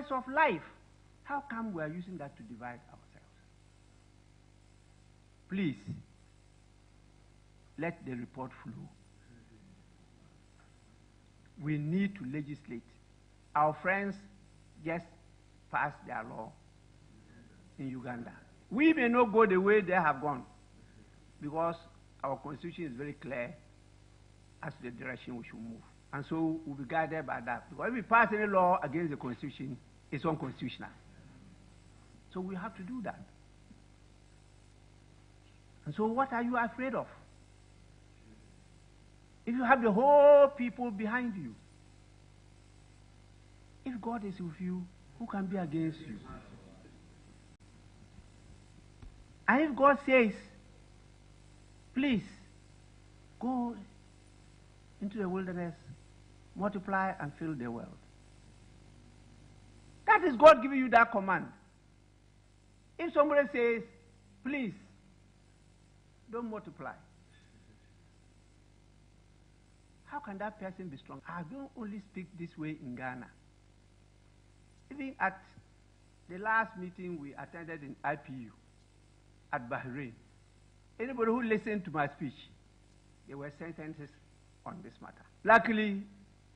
choice of life. How come we are using that to divide ourselves? Please, let the report flow. We need to legislate. Our friends just passed their law in Uganda. We may not go the way they have gone because our constitution is very clear as to the direction we should move. And so we'll be guided by that. Because if we pass any law against the constitution, it's unconstitutional. So we have to do that. And so what are you afraid of? If you have the whole people behind you, if God is with you, who can be against you? And if God says, please, go into the wilderness, multiply and fill the world. That is God giving you that command. If somebody says, please, don't multiply, how can that person be strong? I don't only speak this way in Ghana. Even at the last meeting we attended in IPU at Bahrain, anybody who listened to my speech, there were sentences on this matter. Luckily,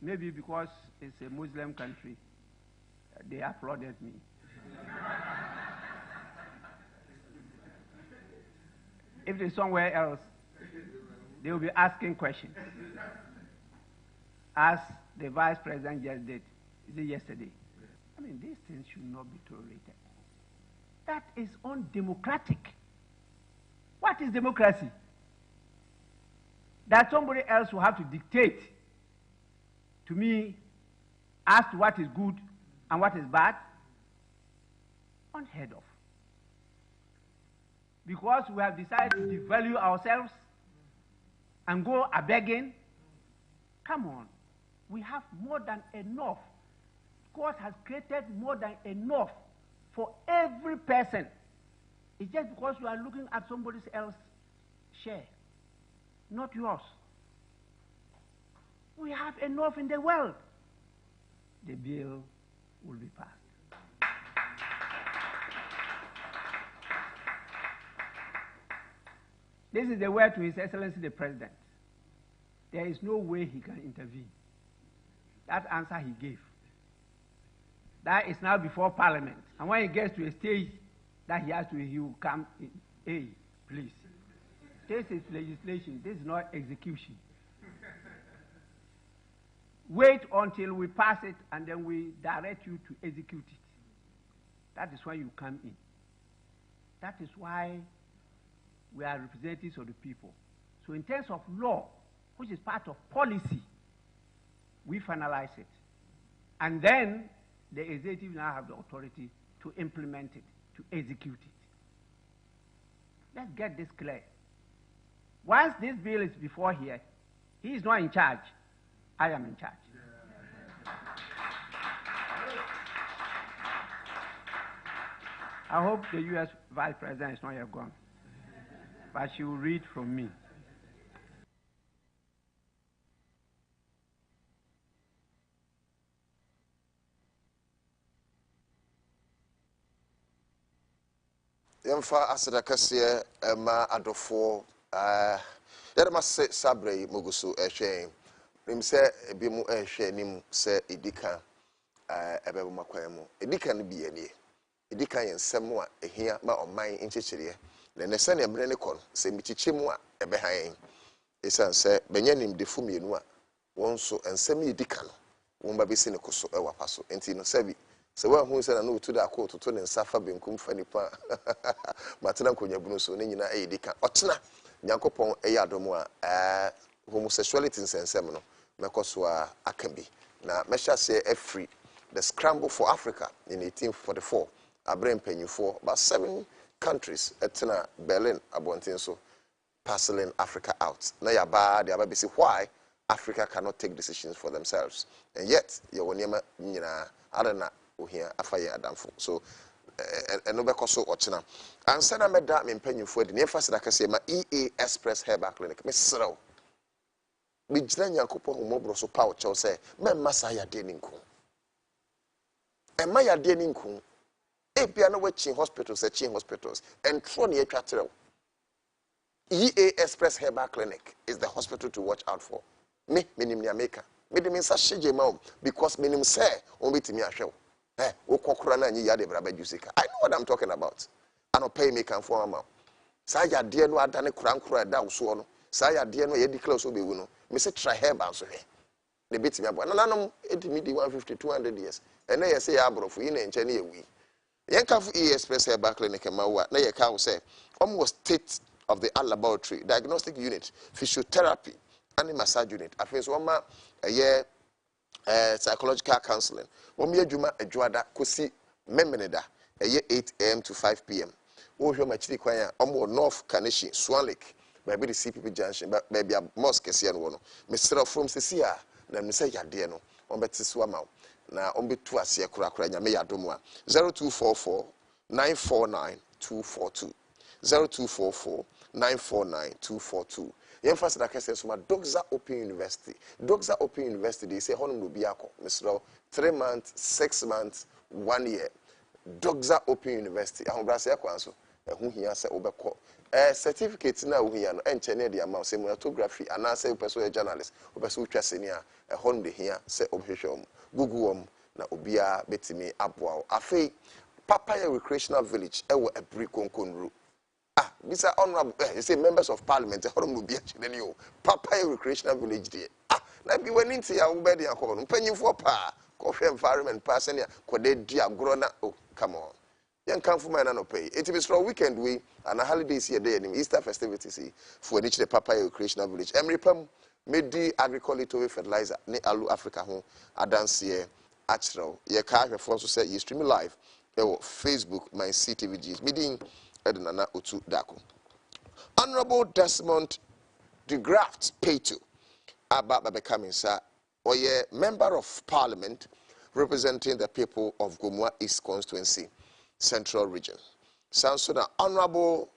maybe because it's a Muslim country, they applauded me. If they're somewhere else, they will be asking questions. As the vice president just did, is it yesterday? I mean, these things should not be tolerated. That is undemocratic. What is democracy? That somebody else will have to dictate to me as to what is good and what is bad? Unheard of. Because we have decided to devalue ourselves and go a-begging. Come on. We have more than enough. God has created more than enough for every person. It's just because you are looking at somebody else's share, not yours. We have enough in the world. The bill will be passed. This is the word to His Excellency the President. There is no way he can intervene. That answer he gave. That is now before Parliament. And when he gets to a stage that he will come in. Hey, please. This is legislation. This is not execution. Wait until we pass it and then we direct you to execute it. That is when you come in. That is why we are representatives of the people. So in terms of law, which is part of policy, we finalize it. And then the executive now have the authority to implement it, to execute it. Let's get this clear. Once this bill is before here, he is not in charge. I am in charge. I hope the U.S. Vice President is not yet gone, but she will read from me. Yemfa asadakasiye ma adofo yada masse sabre mogusu ehwe nim se bi mu ehwe nim se edika ebebo makwemu edika no bi anie edika yensem a ehia ma oman nchechire na ne se ne mre ne kon se michichemu a ebehan esan se benyanim defu mienu a wonso ensem edika no won ba besi ne koso ewapaso enti no sabi se wa hu se na no Otu Darko toto ne nsafa benkum fa nipa matena nkonyabunu so ne nyina edika otena nyankopon eyadomo a homosexuality nsensem no mekoso a akambi na mehwase afri the scramble for Africa in 1844 abrem panyufo about 7 countries etena Berlin abontin so parceling Africa out na ya ba de ababisi why Africa cannot take decisions for themselves and yet ye woniema nyina adana ohia afaye adamfo so eno bekoso ochina ansa na meda me mpanyimfo adi ne emphasize akase ma EA Express Herbal Clinic me srew me gina nyankopon homobro so pa o chew say me masa ya de ninku Emma ya de ninku. Ebia na watching hospitals, and tron ye tratrel. EA Express Herbal Clinic is the hospital to watch out for. Me, minim ni America. Me de minsa shije ma because minim say on betimi ahwe. O kokora na nyi ya de brabe jusika. I know what I'm talking about. I no pay me kan for am. Sa ya de no adane kurankura da so no. Sa ya de no ye declare so be wu no. Me say try herbal so he. The betimi abo. Na nanom edimi di 150 200 years. And na ye say ya abrofo yi na enche na ye wi. Yen ka fu EA Express Herbal Clinic ma wa na ye ka wo say almost state of the laboratory, diagnostic unit, physiotherapy, and massage unit. I think one a year psychological counseling. One year juma a juada kusi memeneda a year 8 a.m. to 5 p.m. Oh, you might require North Kanishi, Swan Lake, maybe the CPP Junction, but maybe a mosque, one. Mr. from Cecilia, then Mr. Yadiano, on Betty Swamau. Now, on between us, Yakura, Maya Dumwa 0244 949 242 0244 949 242. Emphasize that I say so. My Dwabre Open University. Dwabre Open University. They say honum will be ako. Mr. 3 months, 6 months, 1 year. Dwabre Open University. I want to say ako. Who here say obeko. Certificate na who here no. Engineer the amount. Say monography. And I say person a journalist. Person who trust senior. Honum de here say obhwehwem. Google na obia betimi aboa. Afei Papa Recreational Village. Ewo Ebri Konkonru. These are honorable, you say members of parliament, Papa Recreational Village there. Now be when into your bed and call, penny for pa, coffee environment, passing here, could they dear grona? Oh, come on. Young come for my no pay. It is for weekend we and a holidays here day in Easter festivities for which the Papa Recreational Village. Emery Pam made the agricultural fertilizer, ne Alu Africa home, a dance here, actual. Your car, your phone to say you stream live. Facebook, my CTVGs, meeting. Nana Otu Darko. Honorable Desmond de Graft Petu about becoming sir or a member of parliament representing the people of Gomua East Constituency, Central Region. Sounds so Honorable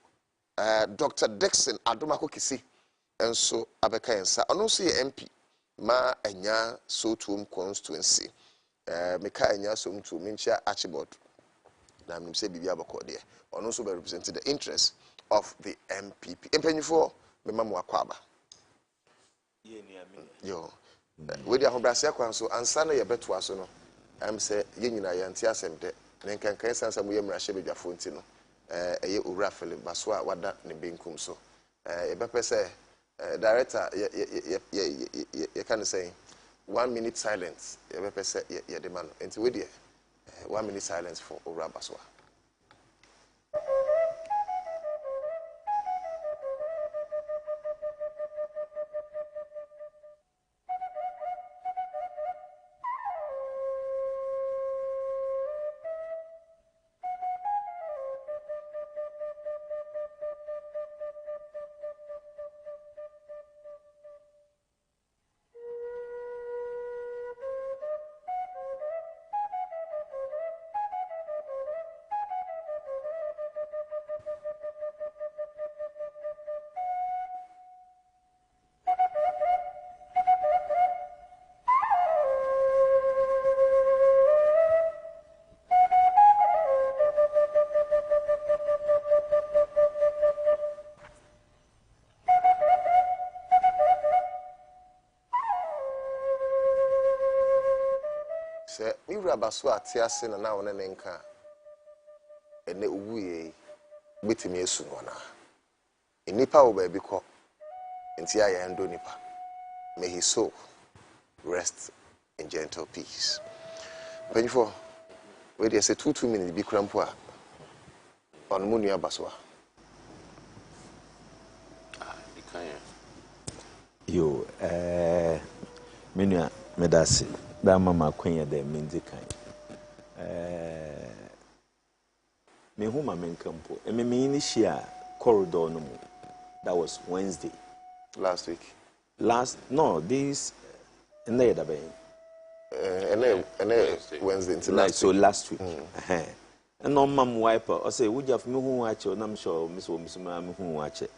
Dr. Dixon Adomako Kisi and so Abeka sir. I don't see MP ma enya so to constituency. Meka enya so to Mincha Archibald. I'm say Bibi Abako there. And also by representing the interests of the MPP. Empenifo, me mamu akwaba. Yo. We dey ahobrase akwan so ansa na ye beto aso no. Am say ye nyina ye ntia asɛmde. Ne nkankan sansa mu ye mrahye bedwafo nti no. Eye owura Philip Baso a wada ne benkum so. Ye bepe sɛ director ye can say 1 minute silence. Ye bepe sɛ ye de man. Enti we dey 1 minute silence for owura Baso. Se mi wura Baso ate ase na na wona ne nka ene owuye betimi esu no na enipa wo ba bi ko enti aye ndo nipa may his soul rest in gentle peace. Benfo we dey say 2 minutes bi krampo a on mu nua Baso yo menua medasi da mama kwenya da menzi kan me huma menkampo me ni shia corridor no mu. That was Wednesday last week. This and they da be Wednesday until like so last week and no mam wiper or say would you have me hu wache na msho misuma me hu wache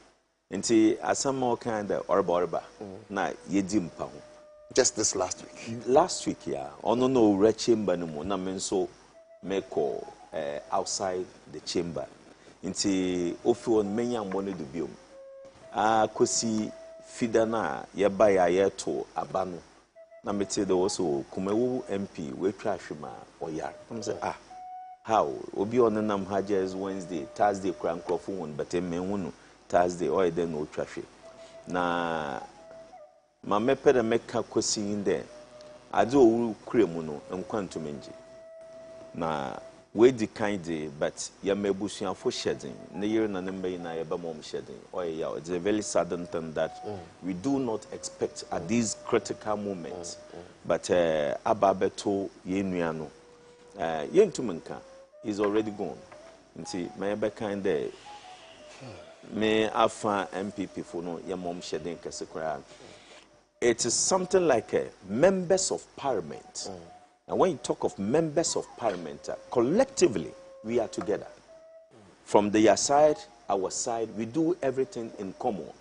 nti asama kind of orba na yedi mpa ho. Just this last week. Last week, yeah. Oh no, red chamber no more. Na men so make call outside the chamber. Nti ofi on menya mbone do biom. Kosi fidana yeba ya yeto abano. Na mete de also kumewu MP we twa hwema oyar. I'm say how obi on nam hajes Wednesday, Thursday kran krofo won but menhunu Thursday or then no twa hwe. Na ma mepere meka kosi inde ade owu kuremu no nkwantomenji. Na we di kind but ya mebusuafo shedding ne year na nembe na ya ba mom shedding it's a very sudden thing that we do not expect at these critical moments but ababeto yenua no yentumenka is already gone nti me be kind me afa MPP for no ya mom shedding kesekra. It is something like members of parliament. And when you talk of members of parliament, collectively, we are together. From their side, our side, we do everything in common.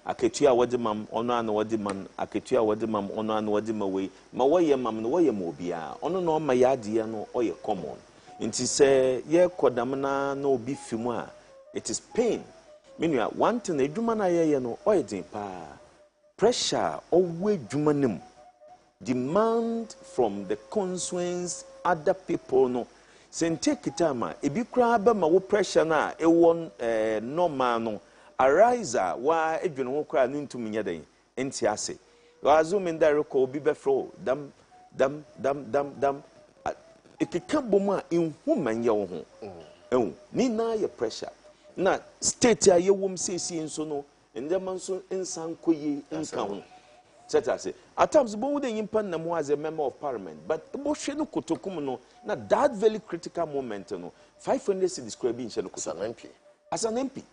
Aketua wadimam, ono an wadimam, aketua wadimam, ono an wadimaway, ma waye mam no waye mobia, ono no ma yadi no oye common. Inti se ye kodamna no bi fimwa. It is pain. Meaning one thing edwuma na ye no oye din pa. Pressure always jumanim. Demand from the constituents, other people no. Sen take it time, ebi kra ba ma wo pressure na e won normal no. Arise wa edwene wo kra no ntumi nya den. Enti ase. Wa azum ndare ko obi be fro dam. Ekeka bom a enhu manye wo ho. Ehun. Ni na ye pressure. Na state a ye wom sesi enso no. Ndema nso ensan koyi nka ho. At times, we as a member of parliament, but now that very critical moment, 500 cities as an MP.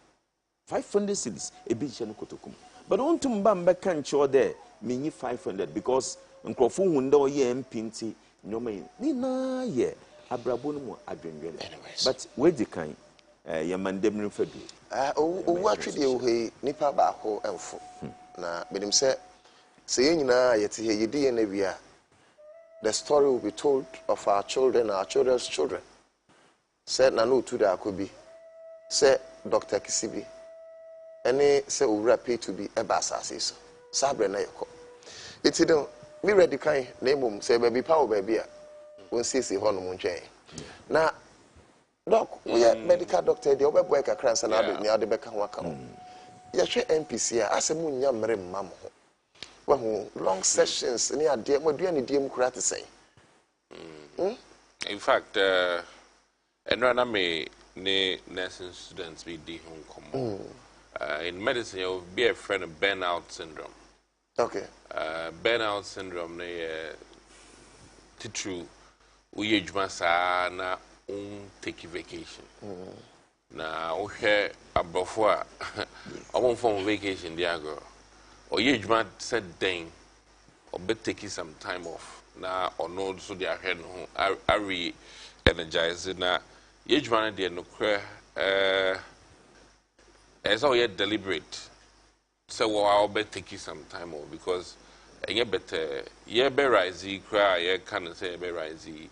500 cities, a big Shenokotokum. But on to Mbamba can't show there, meaning 500, because Nkrofu window ye MP, no main, Nina ye, Abrabono, Adrian. But where the kind, Yamandem February. What should you Nipa Bako and Fo? Na, but him say, saying na yeti he yedi enebia, the story will be told of our children, our children's children. Said na no Otu Darko bi, said Dr. Kisibi, any say ura pay to be a basasi so. Sabre na yako. Iti don mi ready kind name say baby power baby a won see hono mo nchen. Na doc we medical doctor dey obeboy kakra nsa na ade ni ade beka ho aka ho. Ye hwe NPC a asem nya mmere mmam ho. Long sessions near dear Modian Dium Cratisay. In fact, and run me nursing students be the home common. In medicine, you'll be a friend of burnout syndrome. Okay. Burnout syndrome, the true, we age massa na take vacation. Now, here above what I won't form vacation, dear girl. Or ye man said dang or bet taking some time off now or no so they are head home. I re-energize now. Ye man dear no cry as all yet deliberate. So well, I'll bet taking some time off because I get better ye be risey cry ye can't say be risey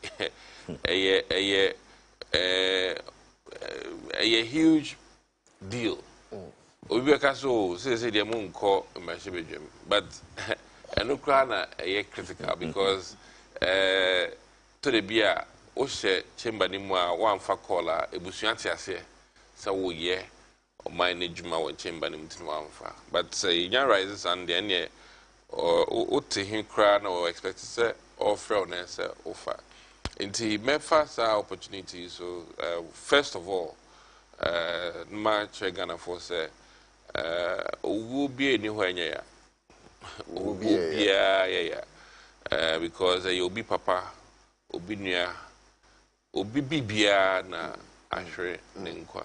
a huge deal. Obi aka so say the moon call Mashibejum, but Anukrana a critical because to the beer Oshe chamber nimwa one for caller a busiantia so ye or my Nijuma or chamber nim one for. But say young rises and then ye or to him crown or expect to say or frowness offer. Into me first opportunity. So first of all, my Ghana for say will be anywhere near. Will be because you'll be papa, will be near, will be bibia na ashre ninkwa.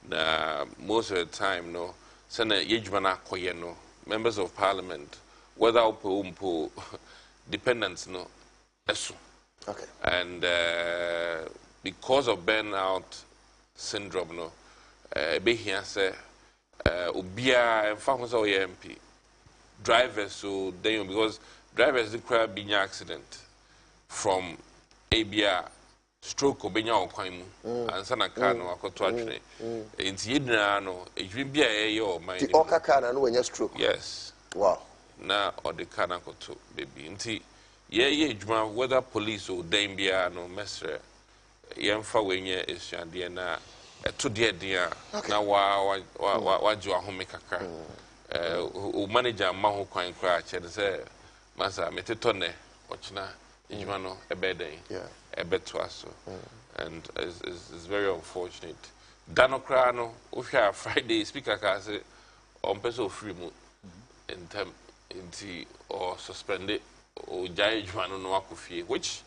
Na most of the time, no, send a yejmana koyeno, members of parliament, whether umpo dependents, no, esu. Okay. And because of burnout syndrome, no, be here say. Ubia and farmers or MP drivers so then because drivers require being accident from ABR stroke obenya okwan mu ansa na car no akoto atwene enti yedina no edwin bia ye o man the oka car na no wenya stroke. Yes. Wow. Na odi car na akoto baby enti ye edwuma whether police or den bia no mesre yemfa wenye esuade na eto de dia na wa ju ahome kakra o manager ma ho kwan kra che de say masa meteto ne ochina edwuma no ebeden ebeto aso and is very unfortunate. Danokra no ohwa Friday speaker ka say on person free mu in term inti or suspended or jai edwuma no akofie, which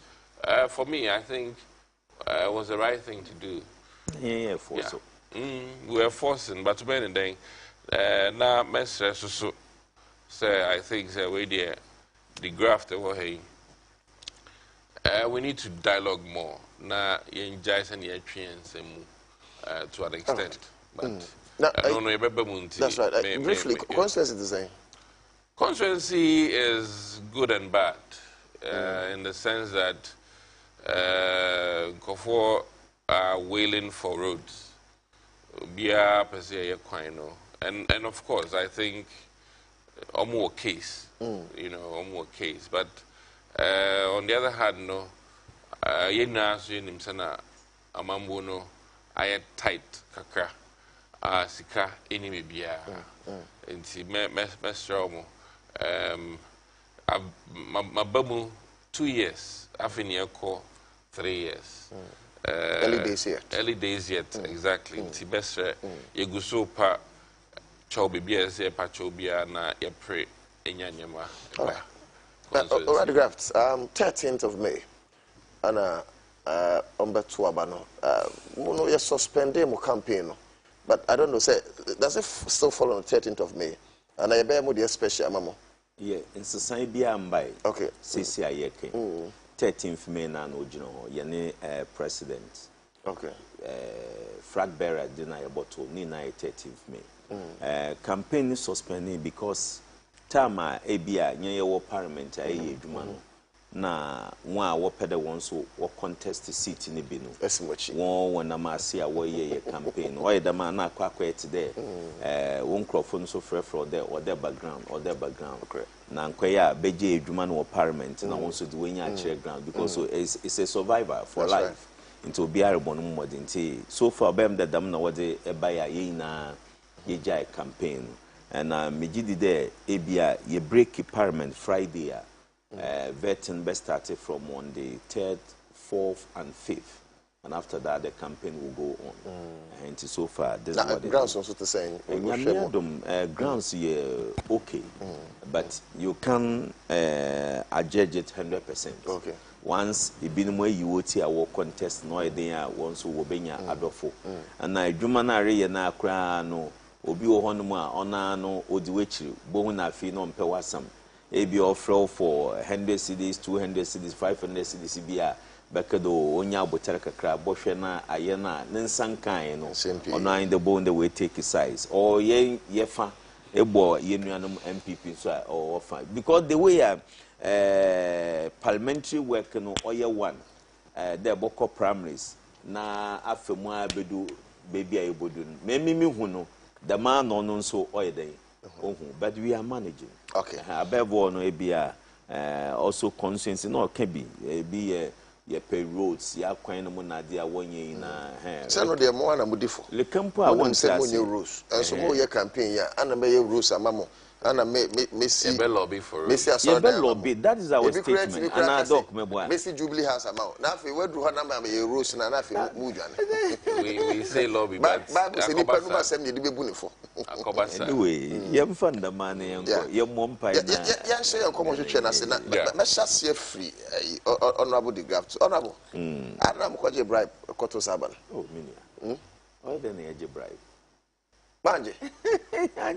for me I think was the right thing to do. Yeah, force. We were forcing, but when then now Messer so say I think say we there the graft over we need to dialogue more. Now you enjoy and you to an extent, but I don't know. That's right. Briefly, constituency is the same. Constituency is good and bad in the sense that Kofor are wailing for roads. Bia per se and of course I think more case, you know, more case. But on the other hand, no, yena so yenim sana amambo no aye tight kakra sika enemy bia enti me strong mabamu 2 years afini eko 3 years early days yet exactly enti best yeguso pa chobi bia se pa chobia na ye pray enyanyama. Already grafts 13th of May and umbeto abano no you suspended mo campaign no, but I don't know say does it still fall on the 13th of May and I bear mo the special mamo. Yeah, in society be ambai. Okay. CC ayeke. 13th May na no gino yene president. Okay. Flag bearer deny bottle ni na 13th May. Campaign suspended because tama ebia nye wo parliament aye edwuma no na won a wo pede won so wo contest seat ni bi no esimochi won na ma se a wo ye campaign o ye da ma na akwa kwet there won crofo so frefro there or their background okay. Na nkwaya beje edwuma no wo parliament na won so de wanya akire ground because so it's a survivor for that's life right. Into obiare bonu modinti so far bem that dam na wo de ebaya ye na ye jai campaign. And Mijidi there, Abia, you break parliament Friday. Vetting best started from on the 3rd, 4th, and 5th. And after that, the campaign will go on. And so far, this is what grounds also the same. Grounds, yeah, okay. But you can adjudge it 100%. Okay. Once you been where you would see our contest, no idea, once who will be adolfo. And I do manare na kra no. Obi o hono a ona no odiwechi bohu na afi no mpe wasam ebi offer for 100 cedis 200 cedis 500 cedis bia bekedo onya abotere kakra bohwe na aye na nsankan no ono in the bone the way take size or ye fa ebo ye nuanom MPP so or fa because the way parliamentary work no oye one the boko primaries na afemu abedu baby ayobodu me hu no the man on so oide but we are managing. Okay. Above all no ebia also conscience no can be ye pay roads ya kwan no na dia wonye na say no de mo na mudifo le campo a won say monye rules so mo ye campaign ya ana me ye rules amamo ana me see lobby for me see lobby that is our statement and I doc me boy me see Jubilee House amount na fe we dru ho na me ye rules na na fe mu dwane we say lobby but say ni panu ma sem ye de bebu ni fo anyway yem fanda man yenko yem mompa na ya say yenko mo hwehwe na se na me shase free honorable the graft honorable adam ko je bribe koto saban oh minia why then ye bribe Manje.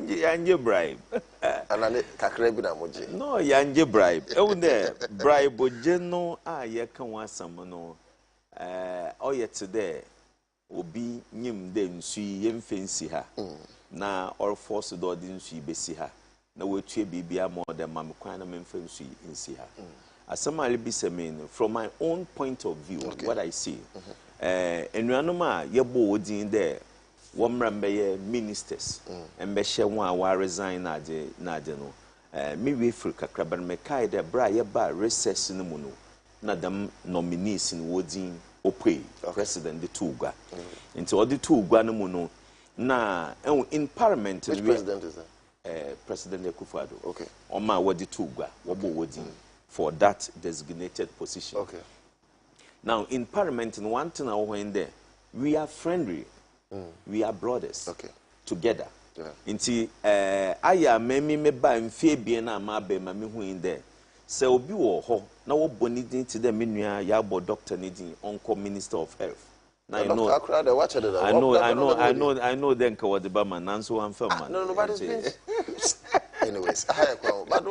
Yanje bribe. Anane kakra bi na moje. No, yanje bribe. Eunde bribe jeno a ye kan wasam no. Oye today obi nyim de nsu yemfensi ha. Na or force do de nsu besi ha. Na wetue bibia mo de mam kwan na memfensu insi ha. asama ali bi se mean from my own point of view what I see enuanom a yebo odin there womra mbeye ministers mbehye won a wa resign na ade no me we free kakra ban me kai de bra ye ba recess no mu no na dam nominees in wodin opwe president the two gwa nti odi two gwa no mu no na in parliament which president is that President Akufo-Addo. Okay. Oma wodi two gwa wobo wodin for that designated position. Okay. Now in parliament in one thing when there we are friendly. We are brothers. Okay. Together. Yeah. Inti aya me ba mfie bie na ma be ma me hu in there. Se obi wo ho na wo boni din ti de menua ya bo doctor ni din onko minister of health. Now you know I know then ka wode ba man nanso wan fam man. No, nobody's been. Anyways, but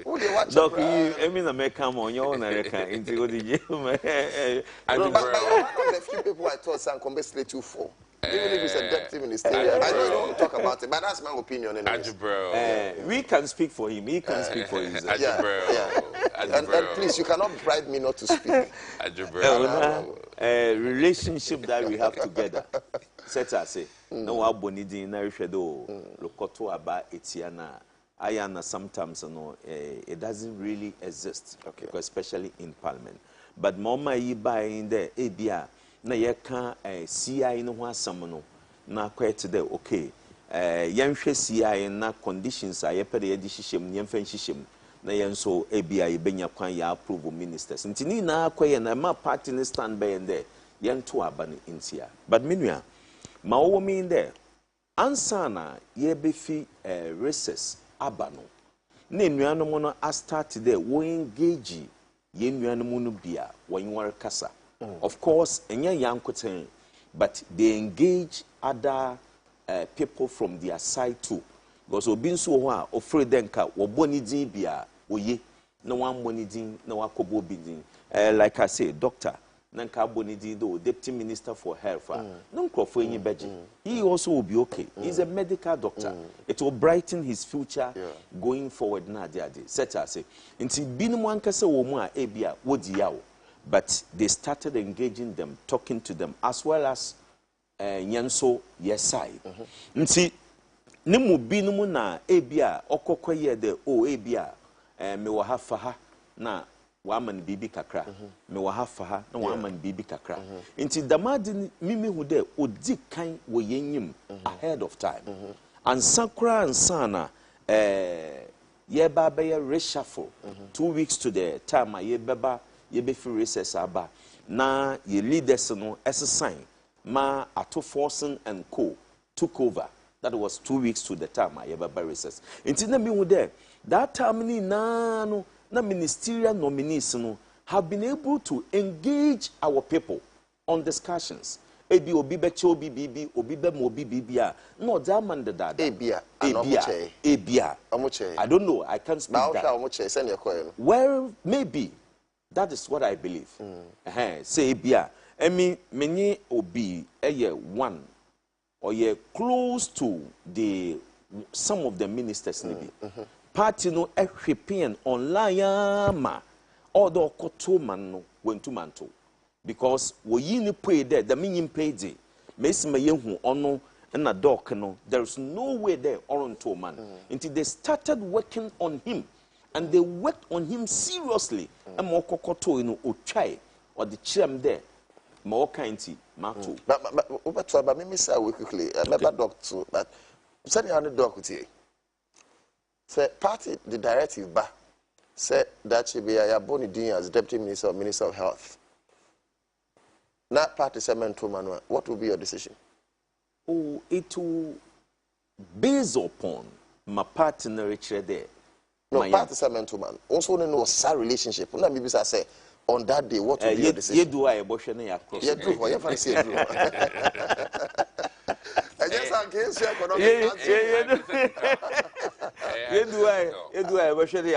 who they watch? Doc, I mean America on your own America into the gym. One of the few people I thought San Combe slate you for. Even if it's a deputy minister, I know you don't want to talk about it, but that's my opinion anyway. We can speak for him. He can speak for himself. And please, you cannot bribe me not to speak. Relationship that we have together. Set us no abonidi na rehwedo lokoto aba etiana. Ayana sometimes it doesn't really exist, because especially in parliament. But mama yi buy in there ebia na ye kan CI no ho asam no na quite there okay yenhwe CI na conditions a ye pede ye di hyehyem ye mfa hyehyem na ye nso ebia ye benya kwan ya approve ministers ntini na kwaye na ma party ne stand by in there ye nto aba ne intia but menua ma wo me in there ansa na ye befi recess aba no na enuanom no a start there wo engage ye enuanom no bia wo nware kasa. Of course, but they engage other people from their side too. Because obin so wa ofre denka wo boni din bia oye na wan boni din na wakobo bidin. Like I say, doctor nanka boni din do deputy minister for health. No crofo enyi beje. He also will be okay. He's a medical doctor. It will brighten his future going forward na dia dey. Set us say. Nti binom ankasa wo mu a ebia wodi yawo. But they started engaging them, talking to them, as well as Nyanso Yesai. Nti nimu binumu na ebia okokoye de ebia me wahafaha na waman bibi kakra. Me wahafaha na waman bibi kakra. Nti damadi mimi hude odi kan wo yenyim ahead of time. And sankra and sana yeba be reshuffle 2 weeks to the time yebeba ye be free recess aba na ye leaders no sign ma ato forcing and co took over. That was 2 weeks to the time ye be recess inti na mi hu there that time ni na no na ministerial nominees no have been able to engage our people on discussions. Ebi obi be che obi bibi obi be mo obi bibia no da man da ebia I don't know, I can't speak that. Well, maybe that is what I believe. Say bia emi menye obi one or ye close to the some of the ministers nibi party no ehwepen online ma odo koto man no wentu manto because wo yi ni pay there the minim pay day mesima yehu ono na doc no there is no way there oronto man until they started working on him. And they worked on him seriously. And more kokoto you know otwai or the chim there. More kindly, Marto. But me say quickly. Remember doctor, but say the doc with you. Say party the directive ba. Say that she be a boni din as deputy minister or minister of health. Not party segment to manual. What will be your decision? Oh, it will based upon my partner there. No, party segment to man. Also, no sad relationship. Let me say on that day, what will be your decision? You do I abortion across. You do. What you fancy you do? I just against your You do I abortion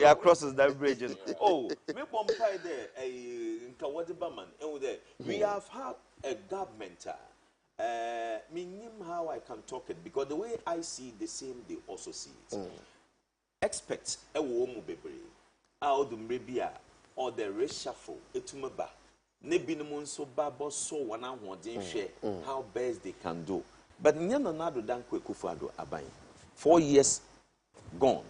across that bridges. Oh, me bombay there. We have had a government. Meaning how I can talk it because the way I see the same, they also see it. Experts ewo mu bebre out the maybe or the reshuffle etumeba ne binom nso babo so one ahoden share how best they can do. But nyana nado dan kwekufuado aban 4 years gone,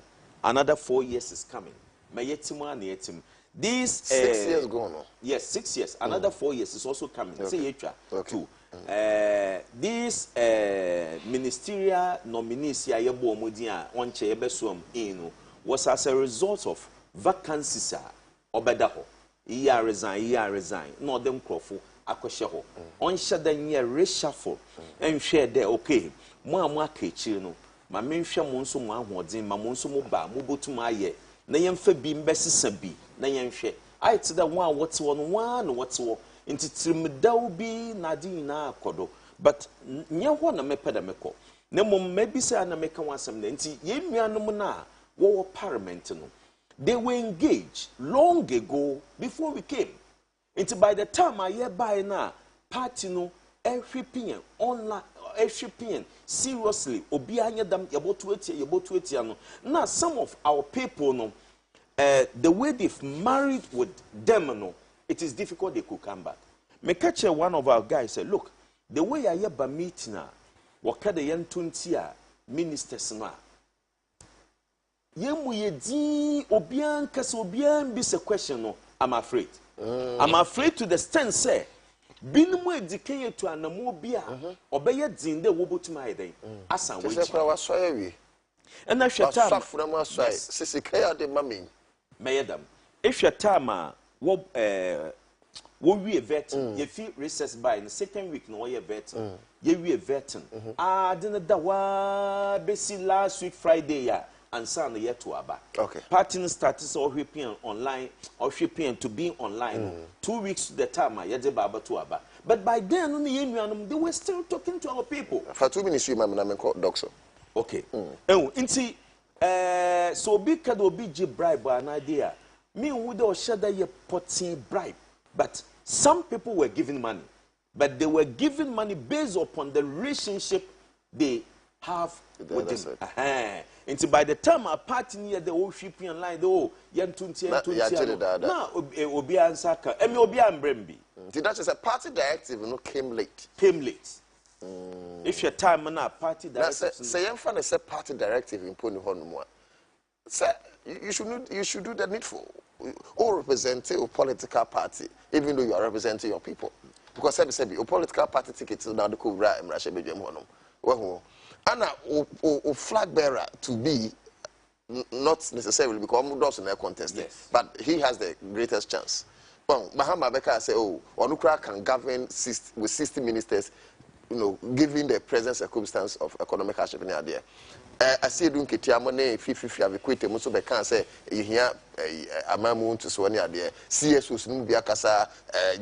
another 4 years is coming. Mayetima na yetim. These 6 years gone. Yes, 6 years. Another 4 years is also coming. Say too. These ministerial nominees here yebo omodia onche ebesuam inu was as a result of vacancies obedaho. Iya resign. No them crofo akwehye ho. Onhye dan ye reshuffle. Enhwe de okay. Mo akechi no. Ma menhwe mo nso mo ahoden ma mo nso mo ba mo botum aye. Na yemfa bi mbesisa bi na yenhwe ayete da one wote wo no one no wote wo ntitrimdaw bi na di na akodo but nye ho na mepeda meko na mom mabisa na meka wasem na nti yenuanom na wo parliament no they were engaged long ago before we came nti by the time I buy na party no ehwepien online ehwepien seriously obi anya dam yebotu etia no na some of our people no the way they've married with them no it is difficult they could come back. Me catch one of our guys said, look, the way I hear meeting na wakada yan 20 ministers na yemu yedi obian kase obian be a question no I'm afraid. I'm afraid to the extent say binimu edikeye to anamo bia obeye din de wobotuma eden asan we say kwa soye wi and na hweta safuna mo soye sisi kaya de mami mayedam if your time wo we vetting you feel recess by in the second week no you vetting you we vetting didn't da wa besi last week Friday ya and son yet to aba okay party started so hwepin online or hwepin to be online 2 weeks to the time ya de baba to aba but by then they were still talking to our people for 2 minutes you ma na me call doctor okay inti so big kad obi gi bribe an idea me who do shada ye potting bribe but some people were giving money but they were giving money based upon the relationship they have with them and by the time a party near the whole shipping line though yantunti now obi answer ka emi obi ambrembi that is a party directive no came late if your time na party directive say yemfa say party directive in poni hono say you should do the needful or represent a political party even though you are representing your people because every say a political party ticket is now the cobra emrashe bedwem hono wo and a flag bearer to be not necessarily because Mudos in their contest, yes. But he has the greatest chance. Well, Bahama Beka say, oh, Onukra can govern with 60 ministers, given the present circumstance of economic hardship in the idea. I see doing Kitiamone, Fifi, I've quitted Musu Bekan say, you hear Amamu to Swania there, CSUs, Nubiakasa,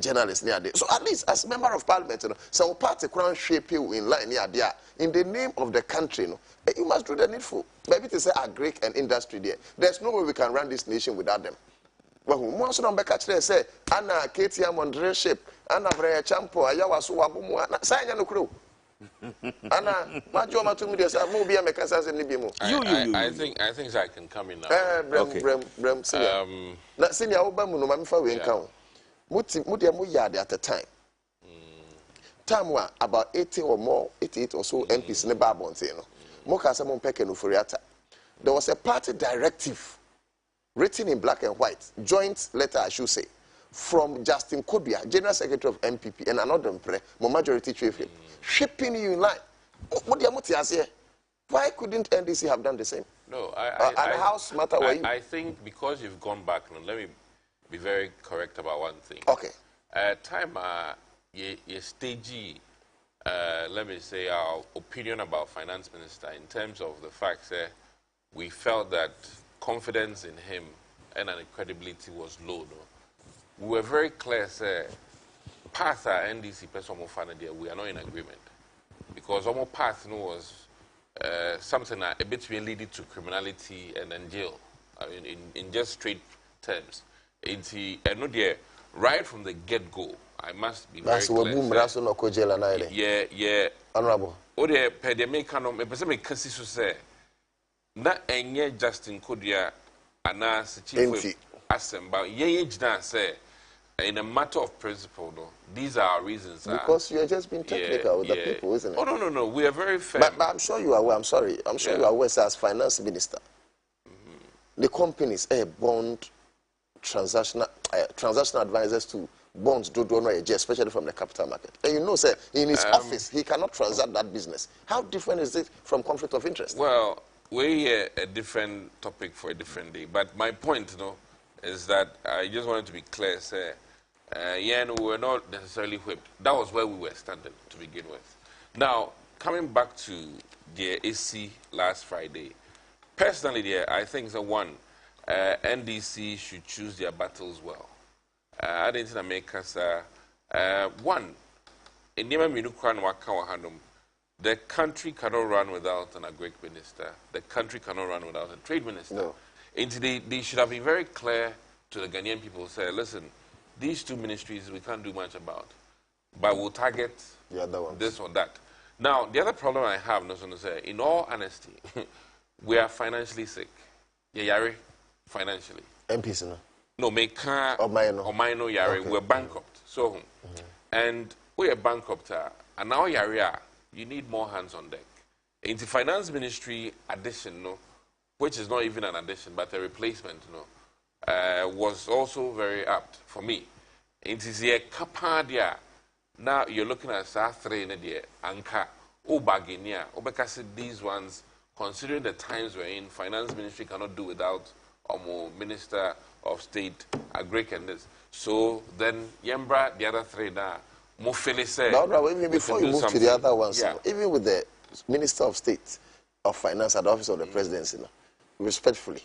journalists near there. So at least as member of parliament, some party crown shape you in line near there. In the name of the country, you must do the needful. Maybe to say agri and industry there. There's no way we can run this nation without them. Well, once on Becca say, Anna, KTM on dress Anna Brea Champo, Ayawasu Wabumu, sign no crew. Anna, my job to me, I will be a mechanic in Libimu. I think I can come in now. Brem, Senior Obamu, no man for we encounter. Mutia at the time. Time were about 80 or more, 88 or so MPs in the Babon. There was a party directive written in black and white, joint letter, I should say, from Justin Kobia, General Secretary of MPP, and another majority chief, shipping you in line. Why couldn't NDC have done the same? No, how smart were you? I think because you've gone back, let me be very correct about one thing. Okay. Time ye stagey, let me say, our opinion about finance minister in terms of the fact that we felt that confidence in him and credibility was low. No? We were very clear, say, path our NDC person we are not in agreement because our path was something that a bit really leading to criminality and then jail. I mean, in just straight terms. Right from the get-go, I must be very clear. Yeah. Honorable. Ode pandemic kanom e pese me kasi so say na enye Justin Kodia ana se chief asem but ye say in a matter of principle, no, these are our reasons. Because you're just being technical with the people, isn't it? Oh, no. We are very fair. But I'm sure you are aware. I'm sorry. I'm sure you are aware, as finance minister. The companies bond transactional advisors to bonds do especially from the capital market. And you know, sir, in his office, he cannot transact that business. How different is it from conflict of interest? Well, we're a different topic for a different day. But my point, is that I just wanted to be clear, sir. No, we were not necessarily whipped. That was where we were standing to begin with. Now, coming back to the AC last Friday, personally, I think NDC should choose their battles well. I didn't make us one. In the country cannot run without an agric minister. The country cannot run without a trade minister. No. And they should have been very clear to the Ghanaian people. Say, listen, these two ministries we can't do much about, but we'll target the other ones. This or that. Now, the other problem I have, in all honesty, we are financially sick. Yeah, financially. MPs, no? No, or minor yare. Okay. We're bankrupt. So, and we are bankrupt. And now yare, you need more hands on deck. In the finance ministry addition, which is not even an addition, but a replacement, was also very apt for me. It is a capadia. Now you're looking at three in the anchor, Obaginia, Obekasi, these ones, considering the times we're in, finance ministry cannot do without Minister of State, Agric and this. So then, Yembra, the other three now, Mufele said. Even before you move to the other ones, even with the Minister of State of Finance at the Office of the Presidency, respectfully,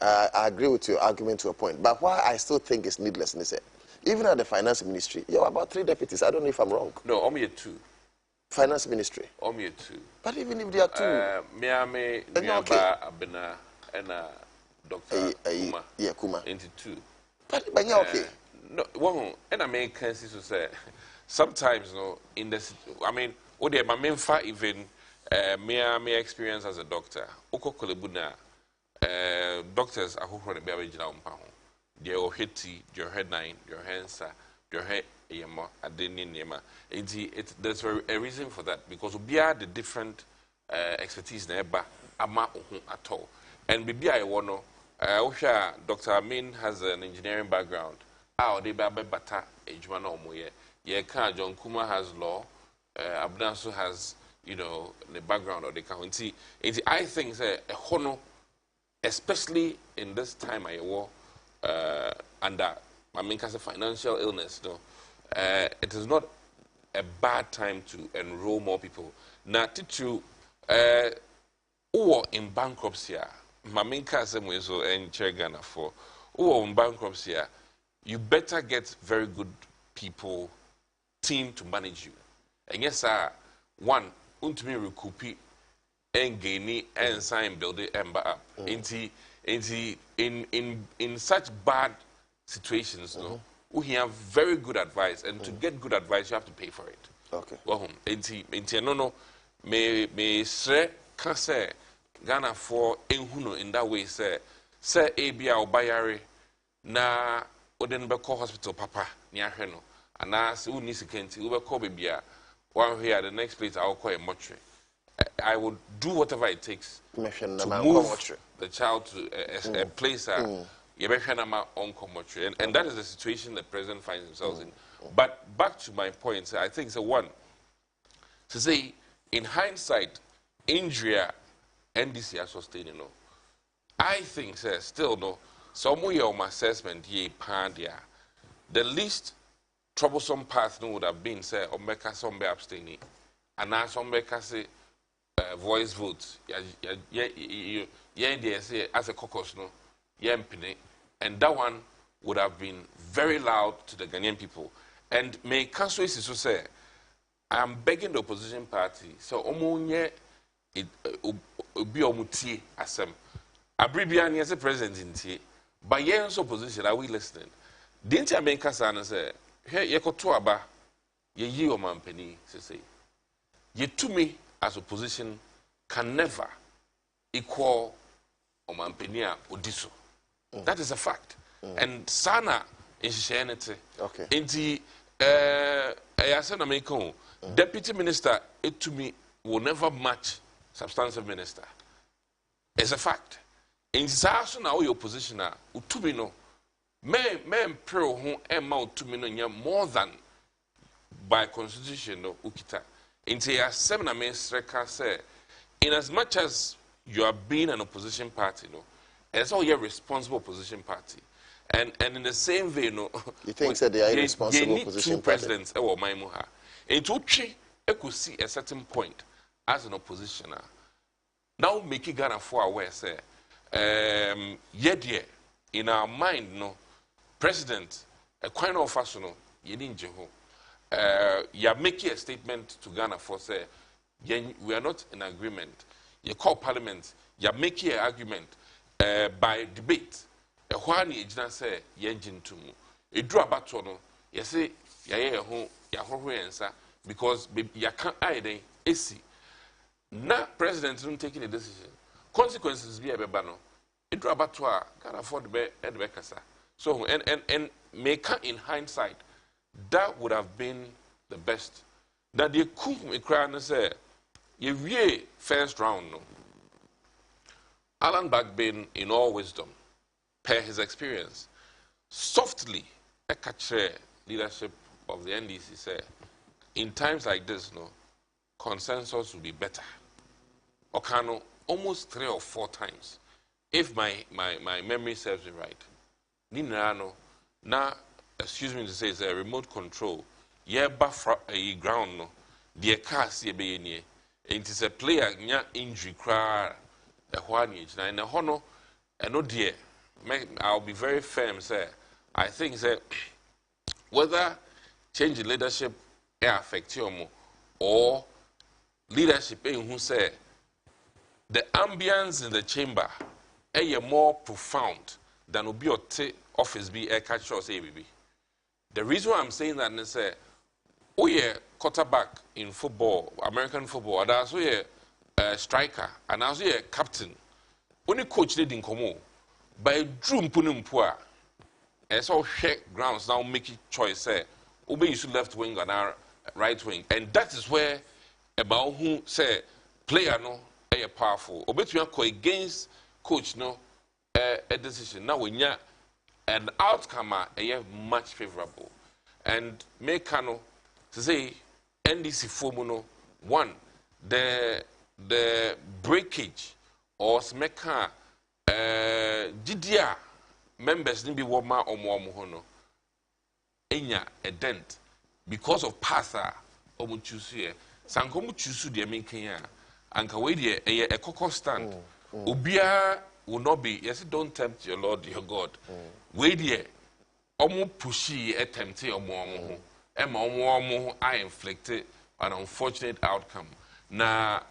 I agree with your argument to a point. But why I still think it's needless, and say, even at the Finance Ministry, you have about 3 deputies. I don't know if I'm wrong. No, only 2. Finance Ministry. Only 2. But even if there are 2, Miami, Abena, and Dr. Kuma. Yeah, Kuma. Into 2. But yeah, okay. No, one, and I make sense to say sometimes, in the, I mean, my main fact even me experience as a doctor. Oko kolebuna, doctors are who run the baby jina umpaho. Your oheti, your head 9, your hansa, your head yema, adeni nema. There's a reason for that because we are the different expertise neba ama at all. And bibi I wanna. Dr. Amin has an engineering background. They bata ejumana omoye. John Kuma has law. Abnaso has, the background of the county. I think a hono, especially in this time I war under Maminka's financial illness. It is not a bad time to enroll more people. Now, to in bankruptcy. Maminka same so and chair Ghana for in bankruptcy, you better get very good people team to manage you. And yes, one untumi recoupi and gaini and sign build it and back up. In such bad situations, we have very good advice, and to get good advice, you have to pay for it. Okay. Well, no, me sre can say. Ghana for enhuno in that way say abia obayare na oden be call hospital papa ni ahwe no ana se uni sikenti we be call bibia one here the next place I will call a mortuary. I would do whatever it takes to move the child to a place and that is the situation the president finds himself in. But back to my point, I think it's one to say in hindsight injury NDC are sustaining. I think, still no. Some way of assessment ye pandia. The least troublesome path would have been say Omeka some be abstaining, and now some say voice votes. Yeah, say as a caucus no, and that one would have been very loud to the Ghanaian people. And may council is to say, I am begging the opposition party. So omunye be omutie asem abribia ne as a president intie but yen so position are we listening didn't I make us say here yekoto aba ye yi o mampani say ye to me as opposition can never equal o mampani a odiso. That is a fact. And sana in Shanity. Okay. Inti, I said, American deputy minister, it to me will never match substantive minister. It's a fact. In Sasso now, your position are to be no. Men pro who amount to me more than by constitution no ukita. Inti a 7 American say, in as much as you are being an opposition party, no, it's all your responsible opposition party. And in the same way, no, you think that they are irresponsible two opposition party? presidents, Maimuha. Into three, I could see a certain point as an oppositioner. Now making Ghana for aware, say, yet in our mind, no, president, a kind of fashion, no, you didn't you are making a statement to Ghana for say, we are not in agreement. You call parliament, you are making an argument by debate. A one ejina say, yenjin to mu. A draw back to no, you say, ya home, answer because you can't either. AC. Now, president isn't taking a decision. Consequences be a bebano. It draw back to can't afford the bed, so, and make in hindsight, that would have been the best. That they could me cry and say, you first round, no. Alan Bagbin, in all wisdom, per his experience, softly, a catcher leadership of the NDC said, in times like this, no, consensus will be better. Okano, almost 3 or 4 times, if my memory serves me right. Ninano, now, excuse me to say, it's a remote control. Yeah, buffer a ground, no. The car see be near. It is a player, nya injury cry, a one age. Now, in the honor, and no dear, I'll be very firm, sir. I think, sir, whether change in leadership affect you or leadership who say the ambience in the chamber is more profound than will be your office be a catch or say baby. The reason why I'm saying that is oh yeah, quarterback in football, American football, and also a striker, and also a captain. Only coach did in Como by Drew Punumpoa. As all share grounds now making choice say, obey you left wing and our right wing, and that is where about who say player no a powerful. Obey you go against coach no a decision. Now when you an outcome a much favorable, and make no to say NDC formuno one the breakage or smeka GDR members ni be woma omo hono enya a dent because of pasa omo choose here sankomu choose de menken anka we de a coco stand obia will not be yes don't tempt your lord your god we de omo pushi e tempte omo omo I inflicted an unfortunate outcome. Now,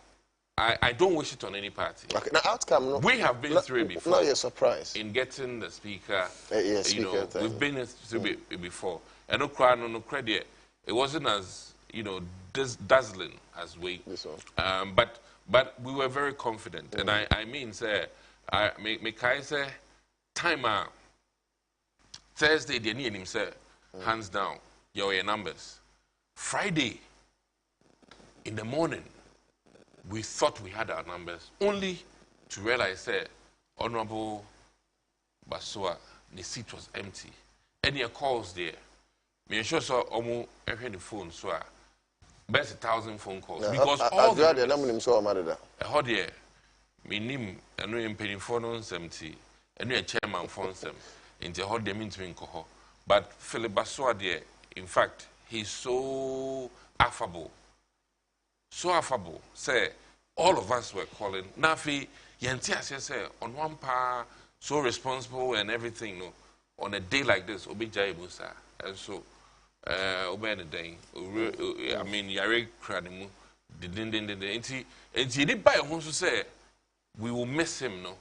I don't wish it on any party. Okay. Now, outcome. No, we have been through it before. Not your surprise in getting the speaker. Yes, you know, we've been through it before. And no credit. It wasn't as dazzling as we. This one. But we were very confident, and I mean, say, I say, time out. Thursday, the him say, hands down, your numbers. Friday, in the morning, we thought we had our numbers, only to realize that Honorable Basua, the seat was empty. Any calls there. Me sure so almost every phone so best 1,000 phone calls because all the number so amada. How there, me nim and we paying phone on 70 and we a chairman phone some into how they mean to incoho. But Philip Basua there, in fact, he's so affable. So affable, say, all of us were calling. Nafi, Yantia say, on one part, so responsible and everything, no, on a day like this, Obi Jaibusa. And so, Obi the day, I mean, Yare Kradimu, and he did buy a home to say, we will miss him, no.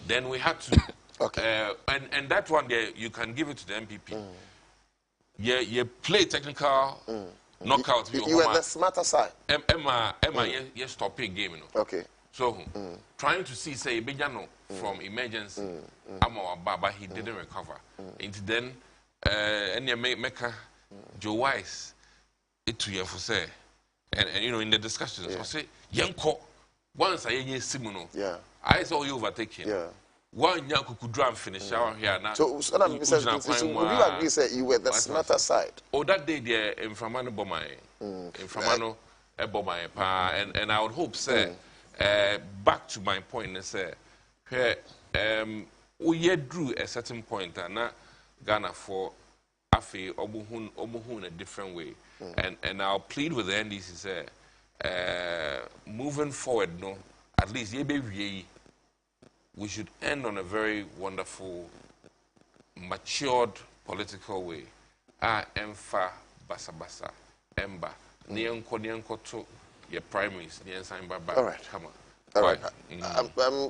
Then we had to, okay. And that one there, you can give it to the MPP. Yeah, you play technical. Knockout. You were the smarter side. Emma, yes, stopping game. Okay. So trying to see say Bejano from emergency, but he didn't recover. And then any Mecca Joe Wise it to you for say and you know in the discussions I say Yanko once I hear Simono, I saw you overtaking. One young could drum finish our here now. So would you agree say you were the smarter side? Oh, that day there in Framano Bomai. In Framano Bomai pa and I would hope say back to my point and say we yet drew a certain point and now Ghana for Afi Obuhun a different way. And I'll plead with the NDC say moving forward, no, at least we should end on a very wonderful, matured political way. Emfa basa basa emba nienko to your primaries niensan baba. All right, come on. All right.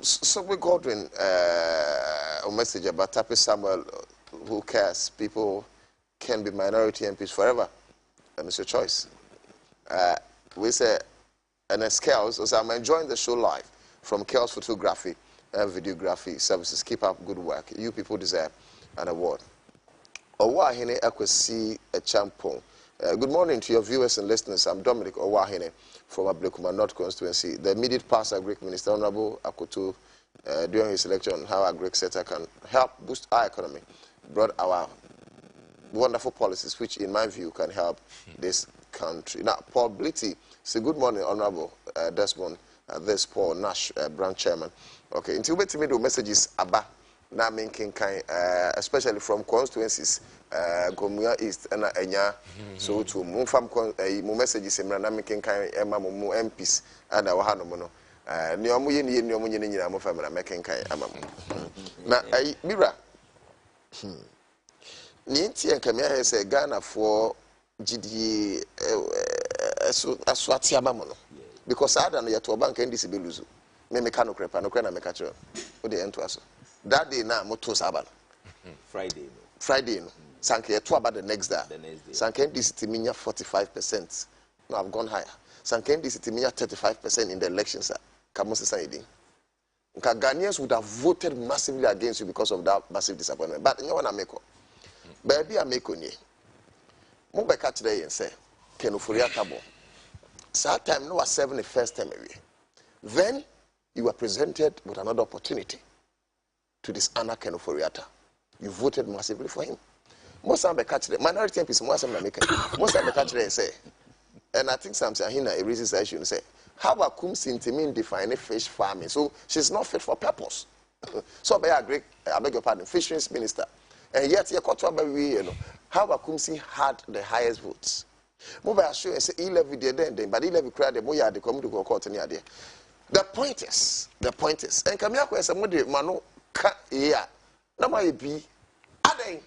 So we Godwin a message about Tapi Samuel. Who cares? People can be minority MPs forever, and it's your choice. We say, and as Kels, so I'm enjoying the show live from Kels Photography and Videography Services. Keep up good work. You people deserve an award. Owahine Akwesi Champon. Good morning to your viewers and listeners. I'm Dominic Owahine from Ablekuma North Constituency. The immediate past Agric Minister Honorable Akoto during his election on how Agric sector can help boost our economy brought our wonderful policies, which in my view can help this country. Now, Paul Blitty, say good morning, Honorable Desmond, this Paul Nash, branch chairman. Okay, until we do messages about na making kind, especially from constituencies, Gomua East and Enya, so to move from messages in na making kind, Emma Mumu MPs and our Hanomono. Niomuyin, Niomuyin, I'm family making kind, Now, Mira. Ninti and Kamia say Ghana for GD Aswati Abamono. Because I don't know to a bank and this Beluzu. Me mechanic crepa, no crana mecacho. What the end to us. That day now, Moto Saban. Friday, no. Sanke to about the next day. Sanke this Timinia 45%. No, I've gone higher. Sanke this Timinia 35% in the elections, sir. Kamosi Saidi. Ghanaians would have voted massively against you because of that massive disappointment. But you know what I make? Baby, I make on you. Move catch today and say, Kenufuria Tabo. Sad time, no, was 71st time away. Then you were presented with another opportunity to dishonor Kenufuriata. You voted massively for him. Most of the catch today, minority MPs, most of them make it. Most of the catch today and say, and I think something here it raises the issue and say, how about Kumsintimin define fish farming? So she's not fit for purpose. So I beg your pardon, fisheries minister. And yet, how about Kumsi had the highest votes? Mobile assure and say, E-levy then, but E-levy cried the boy at the community to go court any idea. The point is, and Kamiako is a mode, Mano, yeah, no, my be, Ade.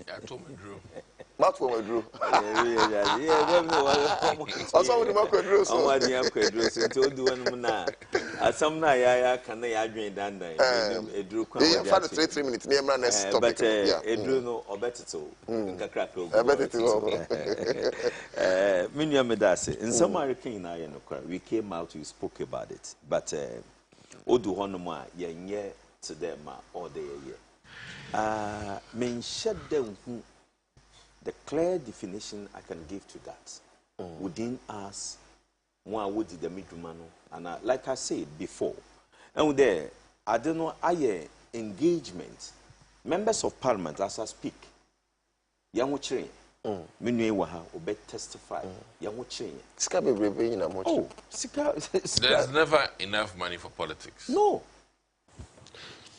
I told me, Drew. Not for my Drew. Also, with the Marco Drew, so what you have Quadros told you one now. As some night, can they agree than a Drew? You have 3 minutes near my next topic. But a Drew no or better so. I bet it will. Minya Medase, in some American we came out, we spoke about it. But Odu Honoma, ye to them all day a year. Men shut down. The clear definition I can give to that within us, one would the middleman, and like I said before, and there I don't know engagement, members of parliament as I speak, young train, Minwaha or testify, young train. There's never enough money for politics. No.